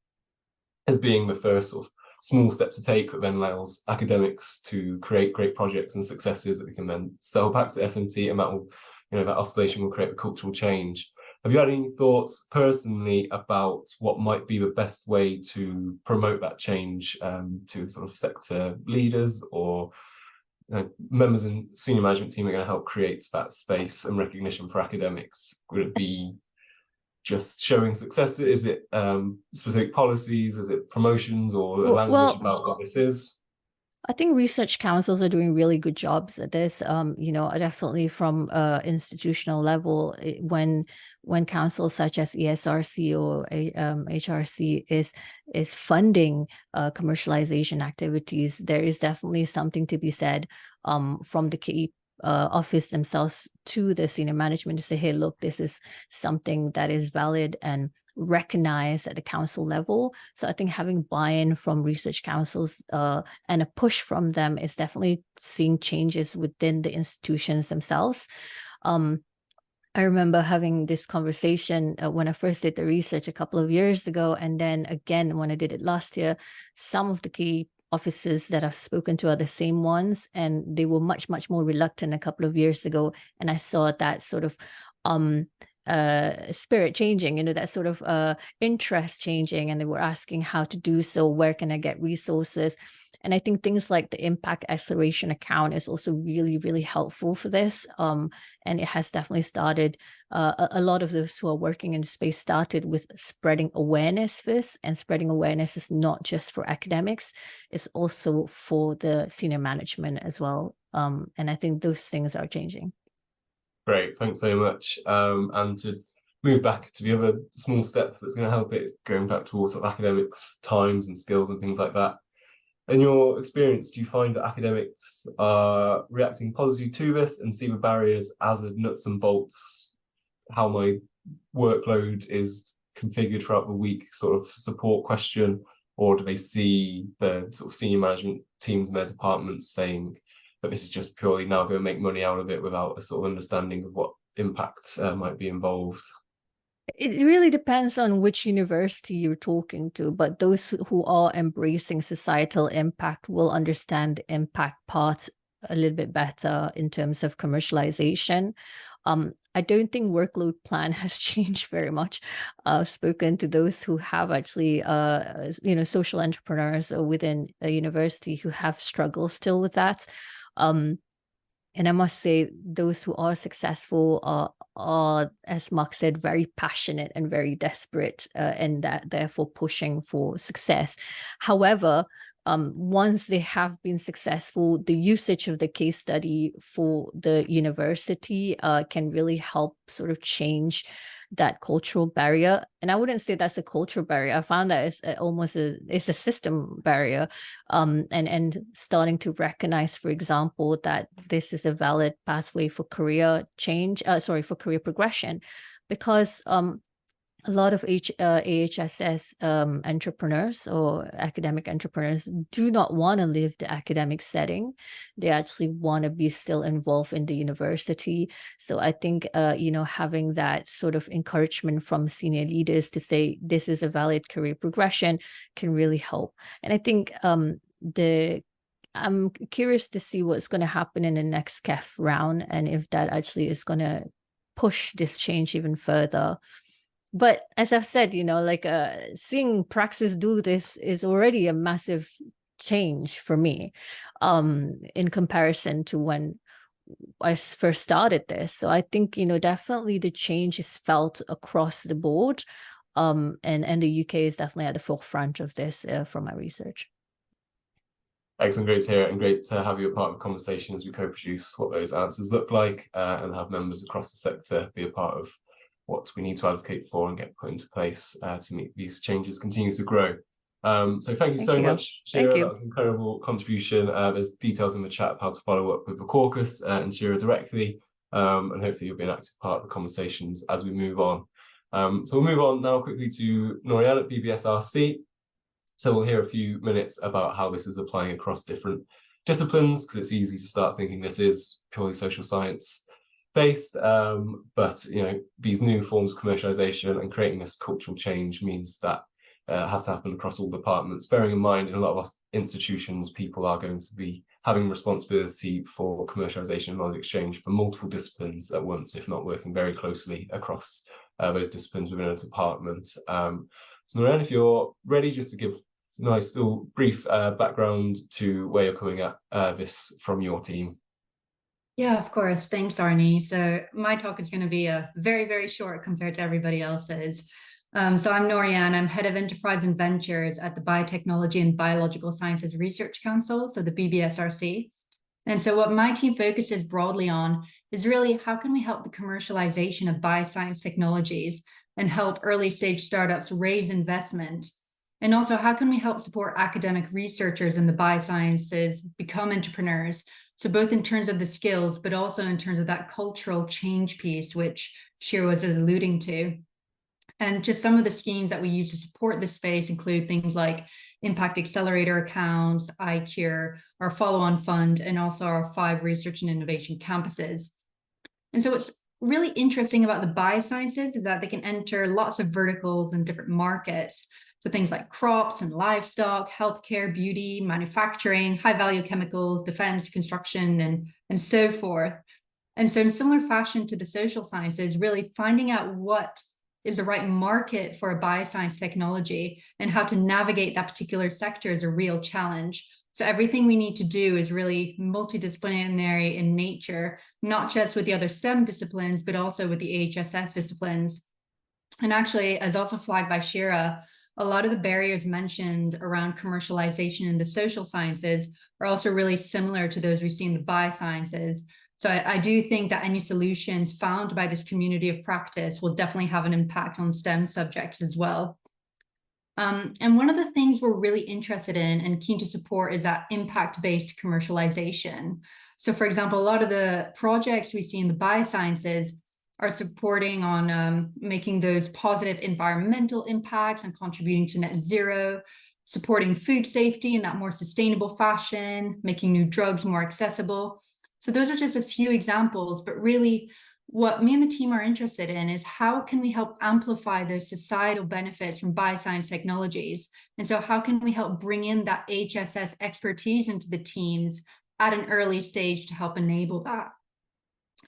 as being the first sort of small step to take that then allows academics to create great projects and successes that we can then sell back to SMT, and that will, that oscillation will create a cultural change. Have you had any thoughts personally about what might be the best way to promote that change to sort of sector leaders or members in senior management team are going to help create that space and recognition for academics? Would it be just showing success? Is it specific policies? Is it promotions or language about what this is? I think research councils are doing really good jobs at this. Definitely from institutional level, when councils such as ESRC or HRC is funding commercialization activities, there is definitely something to be said from the KE office themselves to the senior management to say, hey, look, this is something that is valid and recognized at the council level. So I think having buy-in from research councils and a push from them is definitely seeing changes within the institutions themselves. I remember having this conversation when I first did the research a couple of years ago, and then again when I did it last year. Some of the key offices that I've spoken to are the same ones, and they were much more reluctant a couple of years ago, and I saw that sort of spirit changing, that sort of interest changing, and they were asking how to do so, where can I get resources. And I think things like the impact acceleration account is also really helpful for this, and it has definitely started a lot of those who are working in the space started with spreading awareness first, and spreading awareness is not just for academics, it's also for the senior management as well, and I think those things are changing. Great, thanks so much. And to move back to the other small step that's going to help it, going back towards sort of academics' times and skills and things like that. In your experience, do you find that academics are reacting positively to this and see the barriers as a nuts and bolts, how my workload is configured throughout the week sort of support question, or do they see the sort of senior management teams in their departments saying that this is just purely now going to make money out of it without a sort of understanding of what impact might be involved? It really depends on which university you're talking to, but those who are embracing societal impact will understand the impact part a little bit better in terms of commercialization. I don't think workload plan has changed very much. I've spoken to those who have actually, social entrepreneurs within a university who have struggled still with that. And I must say, those who are successful are, as Mark said, very passionate and very desperate, and that therefore pushing for success. However, once they have been successful, the usage of the case study for the university can really help sort of change that cultural barrier. And I wouldn't say that's a cultural barrier. I found that it's a system barrier, and starting to recognize, for example, that this is a valid pathway for career progression, because a lot of AHSS entrepreneurs or academic entrepreneurs do not want to leave the academic setting. They actually want to be still involved in the university. So I think, having that sort of encouragement from senior leaders to say this is a valid career progression can really help. And I think I'm curious to see what's going to happen in the next CoP round, and if that actually is going to push this change even further. But as I've said, seeing Praxis do this is already a massive change for me, in comparison to when I first started this. So I think, definitely the change is felt across the board. And the UK is definitely at the forefront of this from my research. Excellent, great to hear it, and great to have you a part of the conversation as we co-produce what those answers look like, and have members across the sector be a part of what we need to advocate for and get put into place to make these changes continue to grow. So thank you so much, Shira. That was an incredible contribution. There's details in the chat of how to follow up with the caucus and Shira directly, and hopefully you'll be an active part of the conversations as we move on. So we'll move on now quickly to Norian at BBSRC. So we'll hear a few minutes about how this is applying across different disciplines, because it's easy to start thinking this is purely social science based, but these new forms of commercialization and creating this cultural change means that it has to happen across all departments, bearing in mind in a lot of institutions people are going to be having responsibility for commercialization and knowledge exchange for multiple disciplines at once, if not working very closely across those disciplines within a department. So Norian, if you're ready, just to give a nice little brief background to where you're coming at this from your team. Yeah, of course. Thanks, Arnie. So my talk is going to be very, very short compared to everybody else's. So I'm Norian. I'm head of enterprise and ventures at the Biotechnology and Biological Sciences Research Council, so the BBSRC. And so what my team focuses broadly on is really how can we help the commercialization of bioscience technologies and help early stage startups raise investment. And also, how can we help support academic researchers in the biosciences become entrepreneurs? So both in terms of the skills, but also in terms of that cultural change piece, which Shira was alluding to. And just some of the schemes that we use to support this space include things like Impact Accelerator accounts, iCure, our follow-on fund, and also our 5 research and innovation campuses. And so what's really interesting about the biosciences is that they can enter lots of verticals and different markets. So things like crops and livestock, healthcare, beauty, manufacturing, high-value chemicals, defense, construction, and so forth. And so in similar fashion to the social sciences, really finding out what is the right market for a bioscience technology and how to navigate that particular sector is a real challenge. So everything we need to do is really multidisciplinary in nature, not just with the other STEM disciplines, but also with the AHSS disciplines. And actually, as also flagged by Shira, a lot of the barriers mentioned around commercialization in the social sciences are also really similar to those we see in the biosciences. So I do think that any solutions found by this community of practice will definitely have an impact on STEM subjects as well. And one of the things we're really interested in and keen to support is that impact-based commercialization. So for example, a lot of the projects we see in the biosciences are supporting on making those positive environmental impacts and contributing to net zero, supporting food safety in that more sustainable fashion, making new drugs more accessible. So those are just a few examples, but really what me and the team are interested in is how can we help amplify those societal benefits from bioscience technologies? And so how can we help bring in that AHSS expertise into the teams at an early stage to help enable that.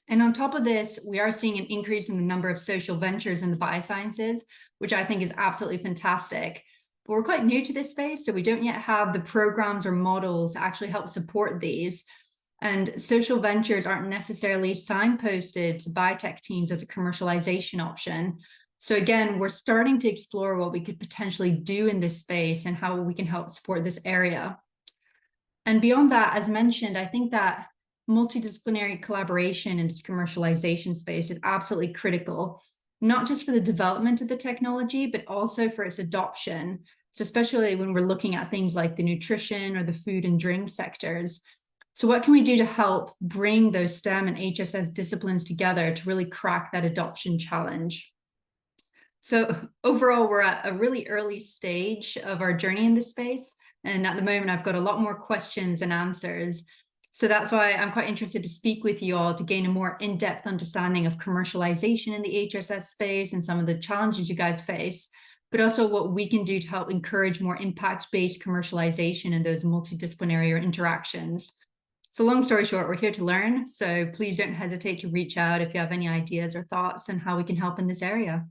And on top of this, we are seeing an increase in the number of social ventures in the biosciences, which I think is absolutely fantastic. But we're quite new to this space, so we don't yet have the programs or models to actually help support these. And social ventures aren't necessarily signposted to biotech teams as a commercialization option. So again, we're starting to explore what we could potentially do in this space and how we can help support this area. And beyond that, as mentioned, I think that multidisciplinary collaboration in this commercialization space is absolutely critical, not just for the development of the technology, but also for its adoption. So especially when we're looking at things like the nutrition or the food and drink sectors. So what can we do to help bring those STEM and HSS disciplines together to really crack that adoption challenge? So overall, we're at a really early stage of our journey in this space. And at the moment, I've got a lot more questions and answers. So that's why I'm quite interested to speak with you all to gain a more in-depth understanding of commercialization in the HSS space and some of the challenges you guys face, but also what we can do to help encourage more impact-based commercialization in those multidisciplinary interactions. So long story short, we're here to learn. So please don't hesitate to reach out if you have any ideas or thoughts on how we can help in this area.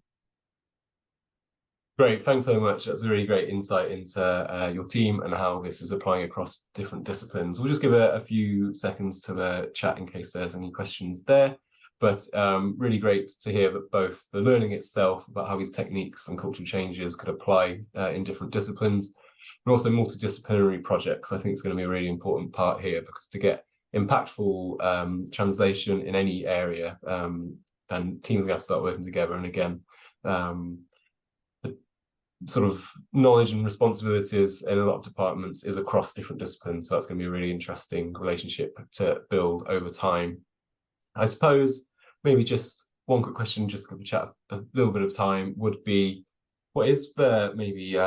Great, thanks so much. That's a really great insight into your team and how this is applying across different disciplines. We'll just give a few seconds to the chat in case there's any questions there. But really great to hear that both the learning itself about how these techniques and cultural changes could apply in different disciplines, but also multidisciplinary projects. I think it's going to be a really important part here, because to get impactful translation in any area, and teams have to start working together. And again, sort of knowledge and responsibilities in a lot of departments is across different disciplines. So that's going to be a really interesting relationship to build over time. I suppose maybe just one quick question, just to give the chat a little bit of time, would be, what is the maybe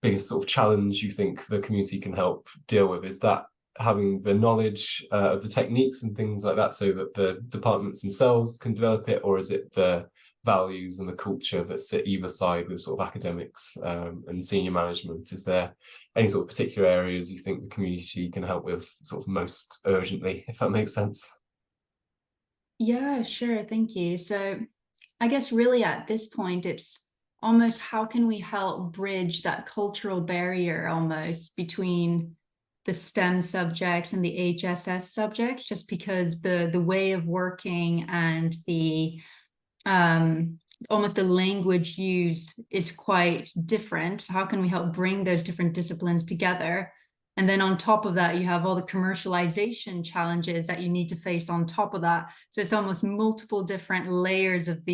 biggest sort of challenge you think the community can help deal with? Is that having the knowledge of the techniques and things like that so that the departments themselves can develop it, or is it the values and the culture that sit either side with sort of academics and senior management? Is there any sort of particular areas you think the community can help with sort of most urgently, if that makes sense? Yeah, sure. Thank you. So I guess really at this point, it's almost how can we help bridge that cultural barrier almost between the STEM subjects and the AHSS subjects, just because the way of working and the almost the language used is quite different. How can we help bring those different disciplines together? And then on top of that, you have all the commercialization challenges that you need to face on top of that. So it's almost multiple different layers of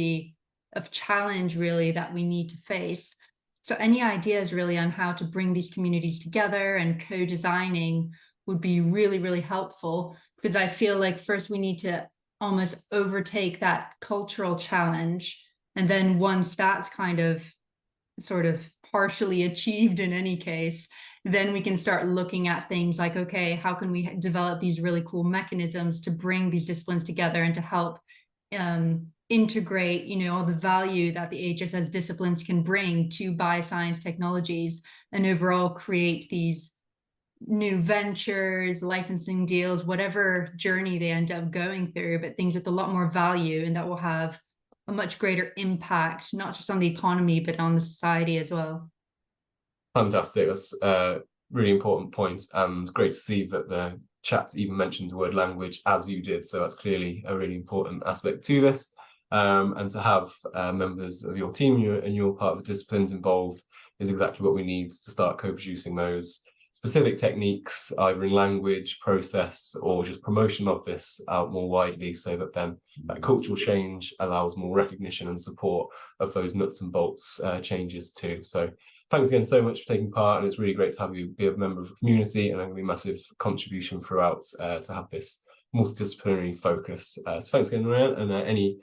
challenge really that we need to face. So any ideas really on how to bring these communities together and co-designing would be really, really helpful, because I feel like first we need to almost overtake that cultural challenge. And then once that's kind of sort of partially achieved in any case, then we can start looking at things like, okay, how can we develop these really cool mechanisms to bring these disciplines together and to help integrate, all the value that the AHSS disciplines can bring to bioscience technologies, and overall create these new ventures, licensing deals, whatever journey they end up going through, but things with a lot more value and that will have a much greater impact, not just on the economy, but on the society as well. Fantastic. That's a really important point, and great to see that the chat even mentioned the word language as you did. So that's clearly a really important aspect to this. And to have members of your team and your part of the disciplines involved is exactly what we need to start co-producing those specific techniques, either in language, process, or just promotion of this out more widely, so that then that cultural change allows more recognition and support of those nuts and bolts changes too. So thanks again so much for taking part, and it's really great to have you be a member of the community, and a massive contribution throughout to have this multidisciplinary focus. So thanks again, Ryan, and any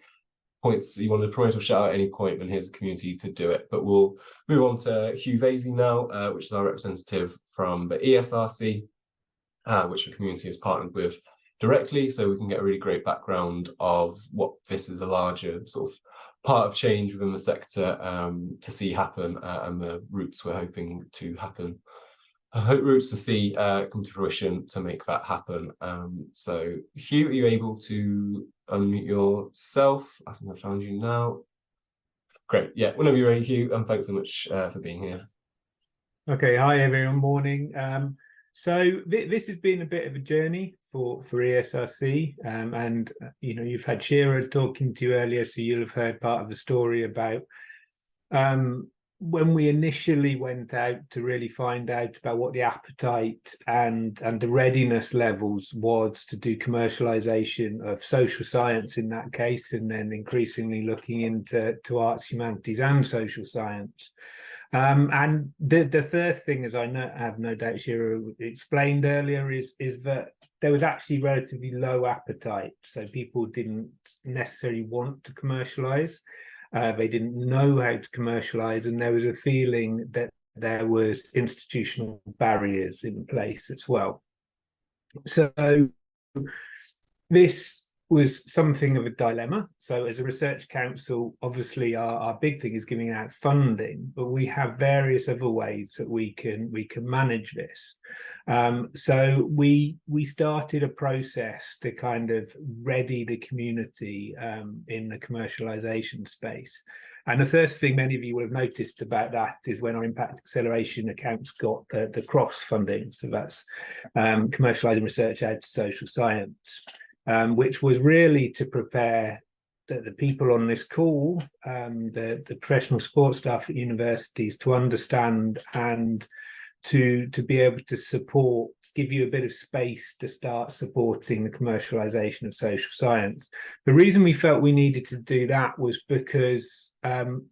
points you want to promote or shout out at any point, and here's a community to do it. But we'll move on to Hugh Vasey now, which is our representative from the ESRC, which the community has partnered with directly, so we can get a really great background of what this is a larger sort of part of change within the sector to see happen, and the routes we're hoping to happen. routes to see come to fruition to make that happen. So Hugh, are you able to unmute yourself? I think I've found you now. Great, yeah, whenever you're ready, Hugh, and thanks so much for being here. Okay, hi everyone, morning. So this has been a bit of a journey for ESRC, and you've had Shira talking to you earlier, so you'll have heard part of the story about when we initially went out to really find out about what the appetite and the readiness levels was to do commercialization of social science in that case, and then increasingly looking into arts, humanities and social science. And the first thing, as I have no doubt Shira explained earlier, is that there was actually relatively low appetite. So people didn't necessarily want to commercialize. They didn't know how to commercialize, and there was a feeling that there was institutional barriers in place as well. So this was something of a dilemma. So as a research council, obviously our big thing is giving out funding, but we have various other ways that we can manage this. So we started a process to kind of ready the community in the commercialization space. And the first thing many of you will have noticed about that is when our impact acceleration accounts got the cross funding. So that's commercializing research out to social science. Which was really to prepare the people on this call, the professional sports staff at universities, to understand and to be able to support, give you a bit of space to start supporting the commercialization of social science. The reason we felt we needed to do that was because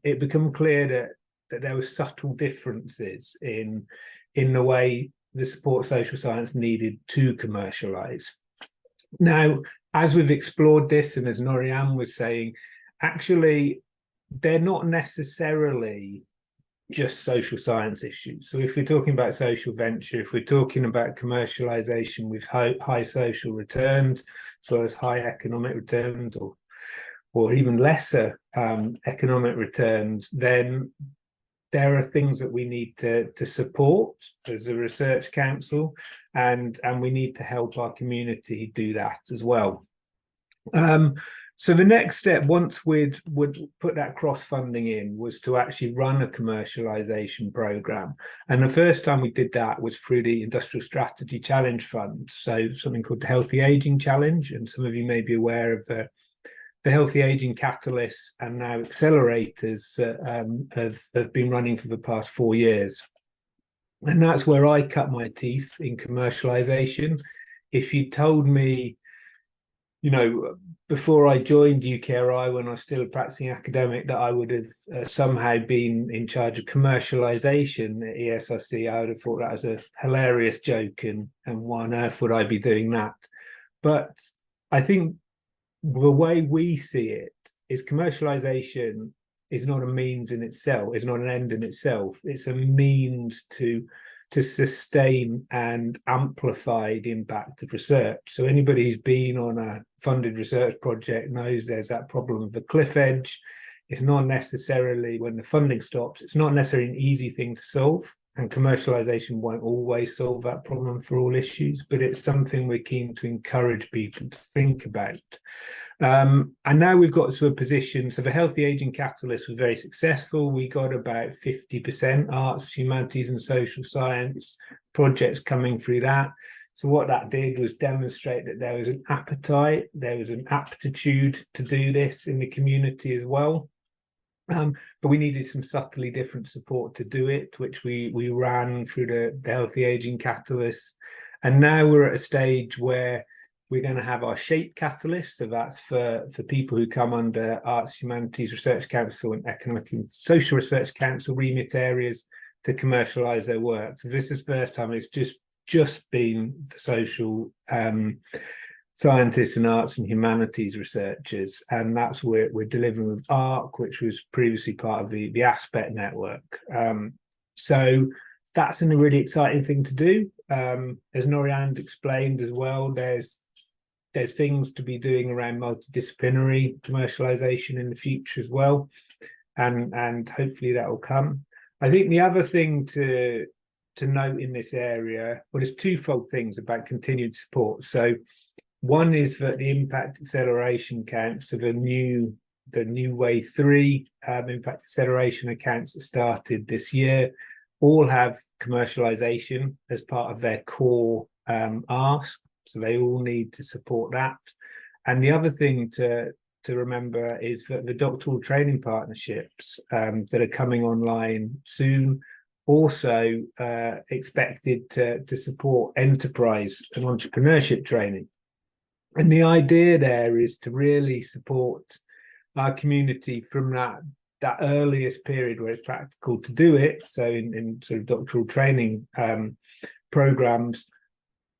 it became clear that there were subtle differences in the way the support social science needed to commercialize. Now, as we've explored this, and as Norian was saying, actually, they're not necessarily just social science issues. So if we're talking about social venture, if we're talking about commercialization with high social returns, as well as high economic returns, or even lesser economic returns, then there are things that we need to support as a research council, and we need to help our community do that as well. So the next step, once we'd put that cross-funding in, was to actually run a commercialization program. And the first time we did that was through the Industrial Strategy Challenge Fund, so something called the Healthy Aging Challenge. And some of you may be aware of the Healthy Aging Catalysts and now accelerators have been running for the past 4 years. And that's where I cut my teeth in commercialization. If you told me, before I joined UKRI, when I was still a practicing academic, that I would have somehow been in charge of commercialization at ESRC, I would have thought that was a hilarious joke, and why on earth would I be doing that? But I think the way we see it is commercialization is not a means in itself, it's not an end in itself, it's a means to sustain and amplify the impact of research. So anybody who's been on a funded research project knows there's that problem of the cliff edge. It's not necessarily, when the funding stops, it's not necessarily an easy thing to solve, and commercialization won't always solve that problem for all issues, but it's something we're keen to encourage people to think about. And now we've got to a position, so the Healthy Aging Catalyst was very successful. We got about 50% arts, humanities and social science projects coming through that. So what that did was demonstrate that there was an appetite, there was an aptitude to do this in the community as well. But we needed some subtly different support to do it, which we ran through the Healthy Aging Catalyst. And now we're at a stage where we're going to have our SHAPE catalyst. So that's for people who come under Arts, Humanities Research Council and Economic and Social Research Council remit areas to commercialise their work. So this is the first time it's just been for social scientists and arts and humanities researchers. And that's where we're delivering with ARC, which was previously part of the Aspect network. So that's a really exciting thing to do. As Noriand explained as well, there's things to be doing around multidisciplinary commercialization in the future as well, and hopefully that will come. I think the other thing to note in this area, well, there's twofold things about continued support. So one is that the impact acceleration accounts of the new Way 3 impact acceleration accounts that started this year all have commercialization as part of their core ask. So they all need to support that. And the other thing to remember is that the doctoral training partnerships that are coming online soon also expected to support enterprise and entrepreneurship training. And the idea there is to really support our community from that earliest period where it's practical to do it. So in sort of doctoral training programs,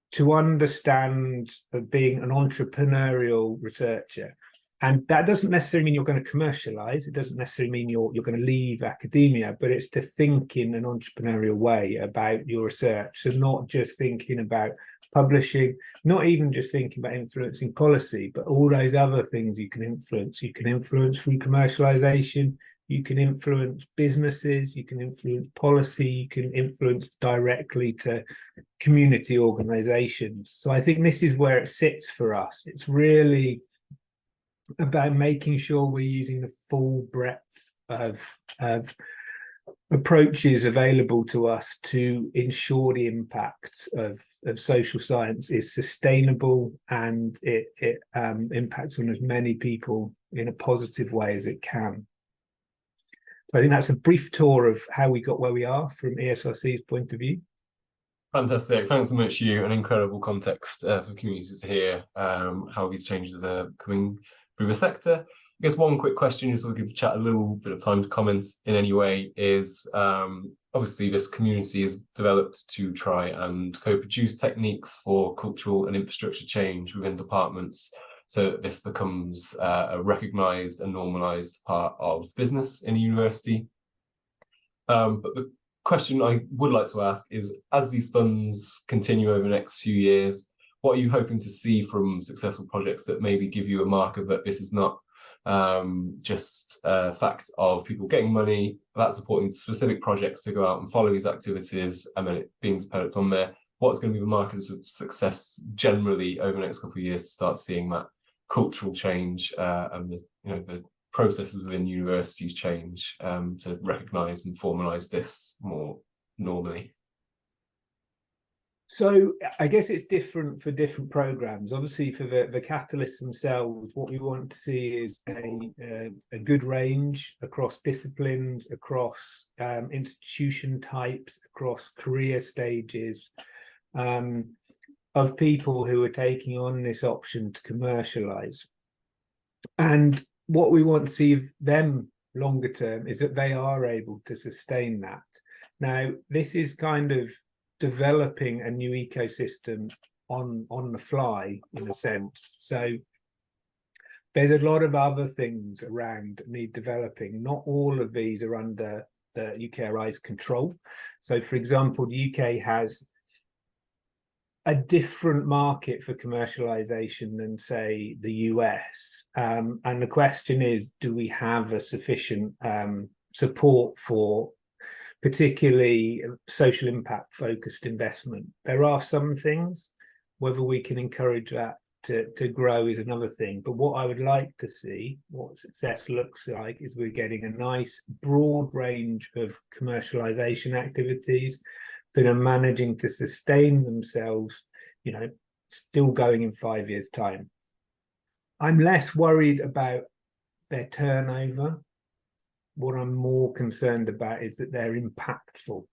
to understand being an entrepreneurial researcher. And that doesn't necessarily mean you're going to commercialize. It doesn't necessarily mean you're going to leave academia, but it's to think in an entrepreneurial way about your research. So not just thinking about publishing, not even just thinking about influencing policy, but all those other things you can influence. You can influence through commercialization. You can influence businesses. You can influence policy. You can influence directly to community organizations. So I think this is where it sits for us. It's really about making sure we're using the full breadth of approaches available to us to ensure the impact of social science is sustainable and it impacts on as many people in a positive way as it can. So I think that's a brief tour of how we got where we are from ESRC's point of view. Fantastic. Thanks so much, Hugh. An incredible context for communities to hear how these changes are coming through the sector. I guess one quick question, just so we give the chat a little bit of time to comment in any way, is obviously this community is developed to try and co-produce techniques for cultural and infrastructure change within departments, so that this becomes a recognised and normalised part of business in a university. But the question I would like to ask is, as these funds continue over the next few years, what are you hoping to see from successful projects that maybe give you a marker that this is not just a fact of people getting money, about supporting specific projects to go out and follow these activities and then it being developed on there? What's going to be the markers of success generally over the next couple of years to start seeing that cultural change and the processes within universities change to recognise and formalise this more normally? So I guess it's different for different programs. Obviously, for the catalysts themselves, what we want to see is a good range across disciplines, across institution types, across career stages, of people who are taking on this option to commercialize. And what we want to see of them longer term is that they are able to sustain that. Now, this is kind of developing a new ecosystem on the fly, in a sense. So there's a lot of other things around that need developing. Not all of these are under the UKRI's control. So, for example, the UK has a different market for commercialization than, say, the US. And the question is, do we have a sufficient support for particularly social impact focused investment? There are some things. Whether we can encourage that to grow is another thing. But what I would like to see, what success looks like, is we're getting a nice broad range of commercialization activities that are managing to sustain themselves, still going in 5 years' time. I'm less worried about their turnover. What I'm more concerned about is that they're impactful,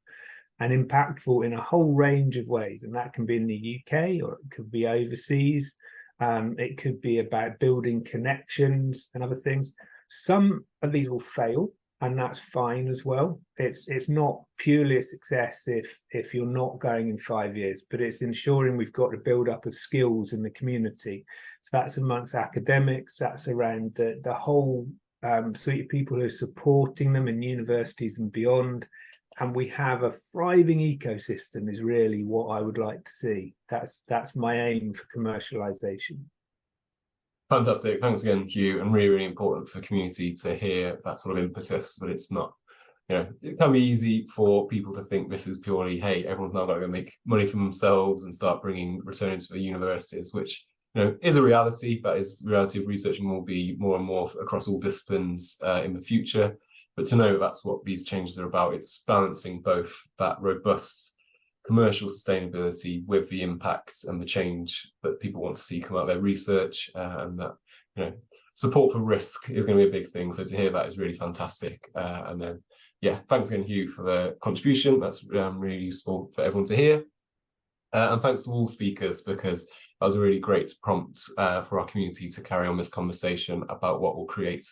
and impactful in a whole range of ways. And that can be in the UK or it could be overseas. It could be about building connections and other things. Some of these will fail, and that's fine as well. It's not purely a success if you're not going in 5 years, but it's ensuring we've got a build up of skills in the community. So that's amongst academics, that's around the whole suite of people who are supporting them in universities and beyond. And we have a thriving ecosystem is really what I would like to see. That's my aim for commercialization. Fantastic. Thanks again, Hugh, and really, really important for the community to hear that sort of impetus, but it's not you know, it can be easy for people to think this is purely, hey, everyone's now got to go make money for themselves and start bringing returns for the universities, which, you know, is a reality. That is the reality of researching will be more and more across all disciplines in the future. But to know that's what these changes are about, it's balancing both that robust commercial sustainability with the impact and the change that people want to see come out of their research, and that, you know, support for risk is going to be a big thing. So to hear that is really fantastic. And then, yeah, thanks again, Hugh, for the contribution. That's really useful for everyone to hear. And thanks to all speakers, because that was a really great prompt for our community to carry on this conversation about what will create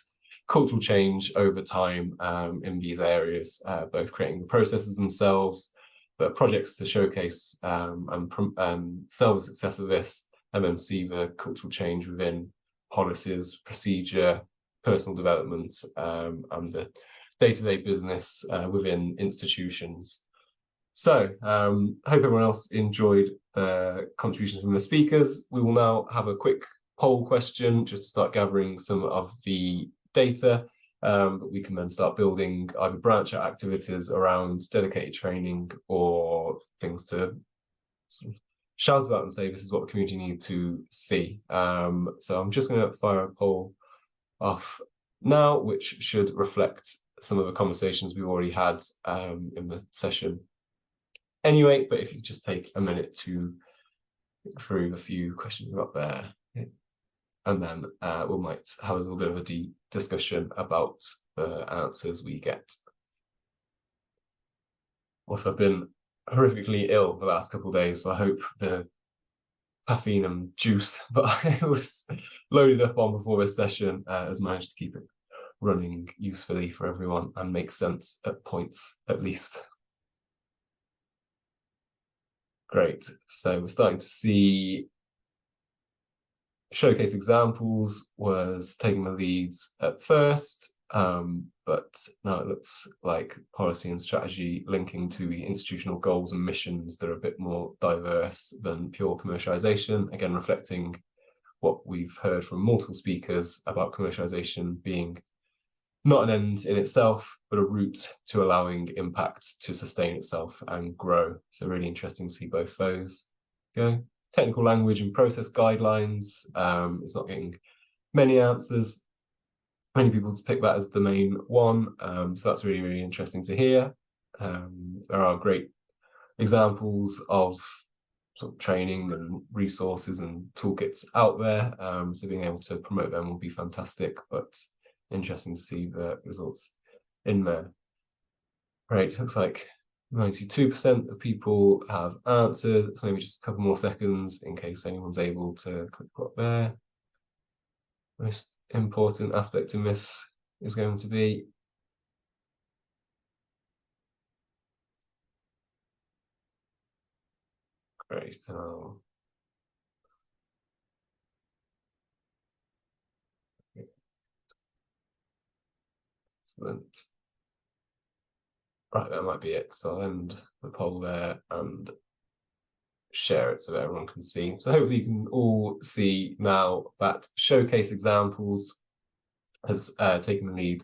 cultural change over time in these areas, both creating the processes themselves, but projects to showcase and sell the success of this, and then see the cultural change within policies, procedure, personal development, and the day-to-day business within institutions. So hope everyone else enjoyed the contributions from the speakers. We will now have a quick poll question just to start gathering some of the data. But we can then start building either branch out activities around dedicated training or things to sort of shout about and say this is what the community need to see. So I'm just going to fire a poll off now, which should reflect some of the conversations we've already had in the session anyway. But if you just take a minute to think through a few questions we've got there. And then we might have a little bit of a deep discussion about the answers we get. Also, I've been horrifically ill the last couple of days, so I hope the caffeine and juice that I was loaded up on before this session has managed to keep it running usefully for everyone and make sense at points, at least. Great. So we're starting to see showcase examples was taking the leads at first, but now it looks like policy and strategy linking to the institutional goals and missions that are a bit more diverse than pure commercialization, again reflecting what we've heard from multiple speakers about commercialization being not an end in itself, but a route to allowing impact to sustain itself and grow. So really interesting to see both those go. Technical language and process guidelines. It's not getting many answers. Many people pick that as the main one. So that's really, really interesting to hear. There are great examples of sort of training and resources and toolkits out there. So being able to promote them will be fantastic, but interesting to see the results in there. Right, looks like 92% of people have answered, so maybe just a couple more seconds in case anyone's able to click what there. Most important aspect in this is going to be great. Excellent. Right, that might be it. So I'll end the poll there and share it so that everyone can see. So hopefully you can all see now that showcase examples has taken the lead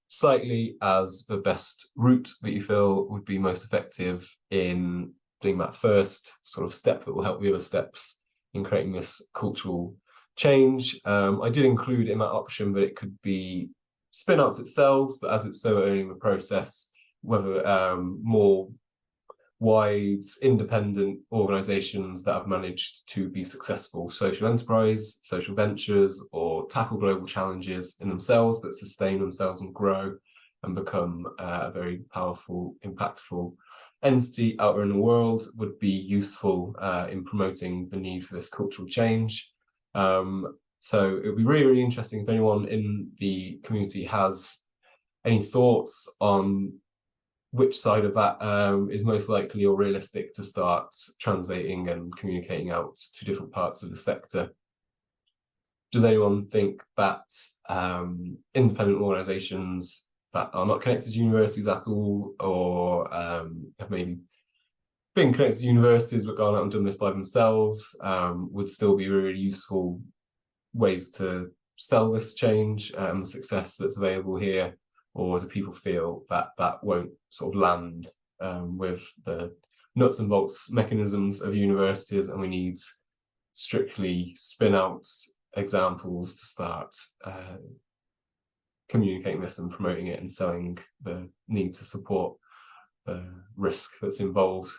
slightly as the best route that you feel would be most effective in doing that first sort of step that will help the other steps in creating this cultural change. I did include in that option that it could be spin-outs itself, but as it's so early in the process, whether more wide independent organizations that have managed to be successful social enterprise, social ventures, or tackle global challenges in themselves, but sustain themselves and grow and become a very powerful, impactful entity out there in the world would be useful in promoting the need for this cultural change. So it would be really, really interesting if anyone in the community has any thoughts on which side of that is most likely or realistic to start translating and communicating out to different parts of the sector. Does anyone think that independent organizations that are not connected to universities at all, or have maybe been connected to universities but gone out and done this by themselves, would still be really useful ways to sell this change and the success that's available here? or do people feel that that won't sort of land with the nuts and bolts mechanisms of universities, and we need strictly spin out examples to start communicating this and promoting it and selling the need to support the risk that's involved?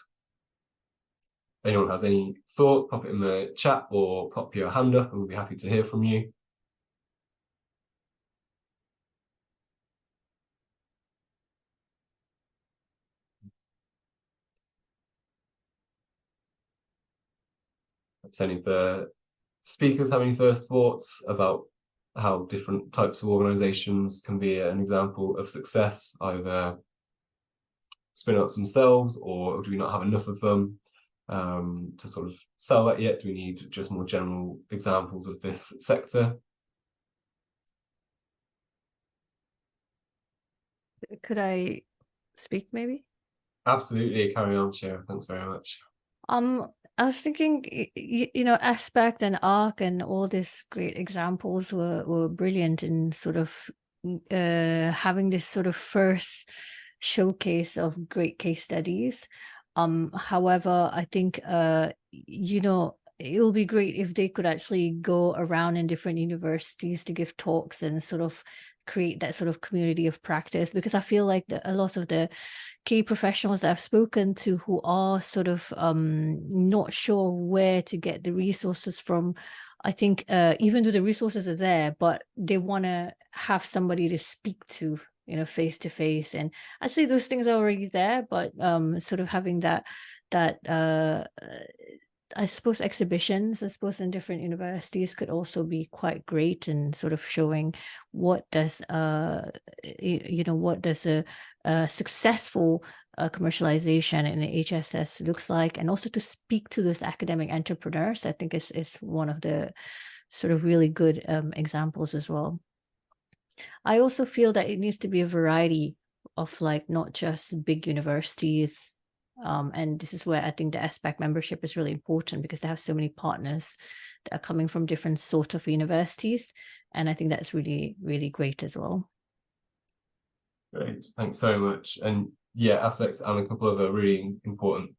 Anyone has any thoughts, pop it in the chat or pop your hand up and we'll be happy to hear from you. If any of the speakers have any first thoughts about how different types of organizations can be an example of success, either spin up themselves, or do we not have enough of them to sort of sell that yet? Do we need just more general examples of this sector? Could I speak maybe? Absolutely, carry on, Chair. Thanks very much. I was thinking, you know, Aspect and ARC and all these great examples were brilliant in sort of having this sort of first showcase of great case studies. However, I think you know, it will be great if they could actually go around in different universities to give talks and sort of create that sort of community of practice, because I feel like a lot of the key professionals that I've spoken to who are sort of not sure where to get the resources from, I think even though the resources are there, but they want to have somebody to speak to, you know, face to face. And actually those things are already there, but sort of having that I suppose exhibitions, I suppose, in different universities could also be quite great in sort of showing what does you know, what does a successful commercialization in the AHSS looks like, and also to speak to those academic entrepreneurs. I think is one of the sort of really good examples as well. I also feel that it needs to be a variety of, like, not just big universities. And this is where I think the Aspect membership is really important, because they have so many partners that are coming from different sort of universities. And I think that's really, really great as well. Great, thanks so much. And yeah, Aspects and a couple of other really important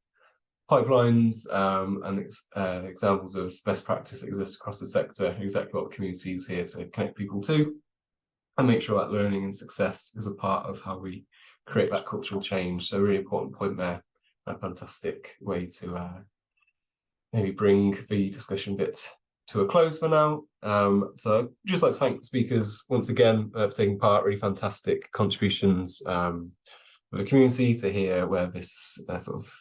pipelines and examples of best practice that exist across the sector. Exactly what the community is here to connect people to, and make sure that learning and success is a part of how we create that cultural change. So really important point there. A fantastic way to maybe bring the discussion bit to a close for now. So I'd just like to thank the speakers once again for taking part. Really fantastic contributions for the community to hear where this sort of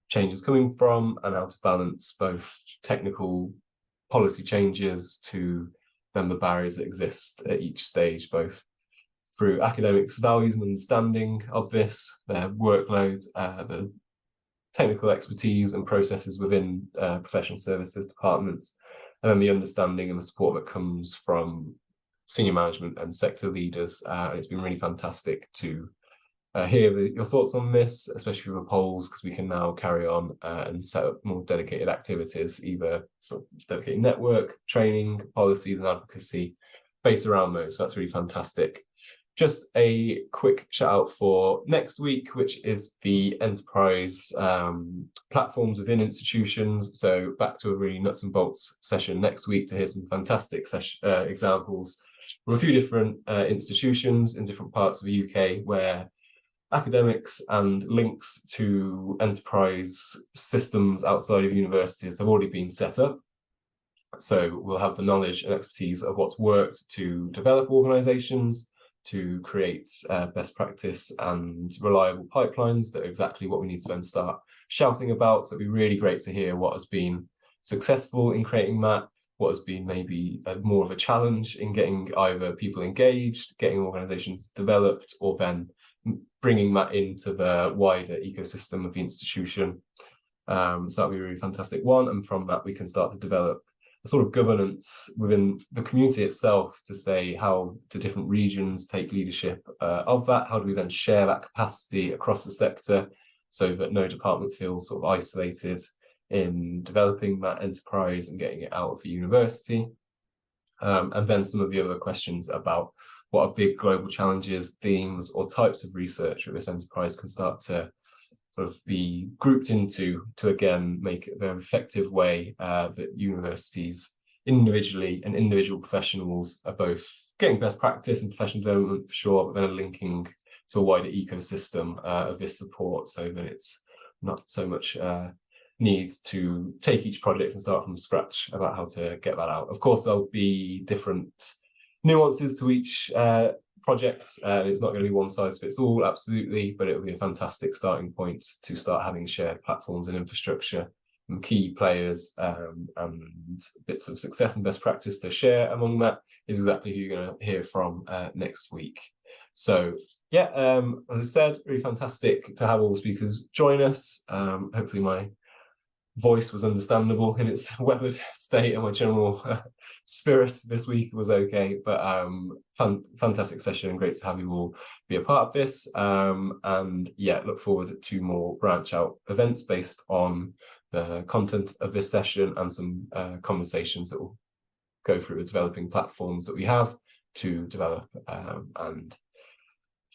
change is coming from, and how to balance both technical policy changes to then the barriers that exist at each stage, both through academics' values and understanding of this, their workload, the technical expertise and processes within professional services departments, and then the understanding and the support that comes from senior management and sector leaders. And it's been really fantastic to hear your thoughts on this, especially with the polls, because we can now carry on and set up more dedicated activities, either sort of dedicated network, training, policies and advocacy based around those. So that's really fantastic. Just a quick shout out for next week, which is the enterprise platforms within institutions. So back to a really nuts and bolts session next week to hear some fantastic examples from a few different institutions in different parts of the UK, where academics and links to enterprise systems outside of universities have already been set up. So we'll have the knowledge and expertise of what's worked to develop organizations, to create best practice and reliable pipelines that are exactly what we need to then start shouting about. So it'd be really great to hear what has been successful in creating that, what has been maybe more of a challenge in getting either people engaged, getting organizations developed, or then bringing that into the wider ecosystem of the institution. So that'd be a really fantastic one. And from that, we can start to develop a sort of governance within the community itself to say, how do different regions take leadership of that? How do we then share that capacity across the sector so that no department feels sort of isolated in developing that enterprise and getting it out of the university? And then some of the other questions about what are big global challenges, themes, or types of research that this enterprise can start to sort of be grouped into to again make it a very effective way that universities individually and individual professionals are both getting best practice and professional development for sure, but then linking to a wider ecosystem of this support, so that it's not so much need to take each project and start from scratch about how to get that out. Of course, there'll be different nuances to each project. It's not going to be one size fits all, absolutely, but it will be a fantastic starting point to start having shared platforms and infrastructure and key players, and bits of success and best practice to share. Among that is exactly who you're going to hear from next week. So yeah, as I said, really fantastic to have all the speakers join us. Hopefully my voice was understandable in its weathered state, and my general spirit this week was okay, but fantastic session and great to have you all be a part of this, and yeah, look forward to more branch out events based on the content of this session and some conversations that will go through the developing platforms that we have to develop and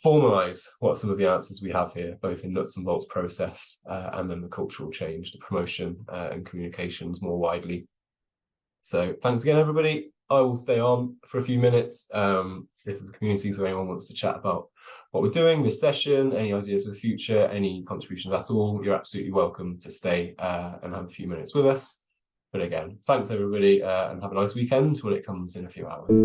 formalize what some of the answers we have here, both in nuts and bolts process and then the cultural change, the promotion and communications more widely. So thanks again, everybody. I will stay on for a few minutes if the community, so anyone wants to chat about what we're doing this session, any ideas for the future, any contributions at all, you're absolutely welcome to stay and have a few minutes with us. But again, thanks everybody, and have a nice weekend when it comes in a few hours.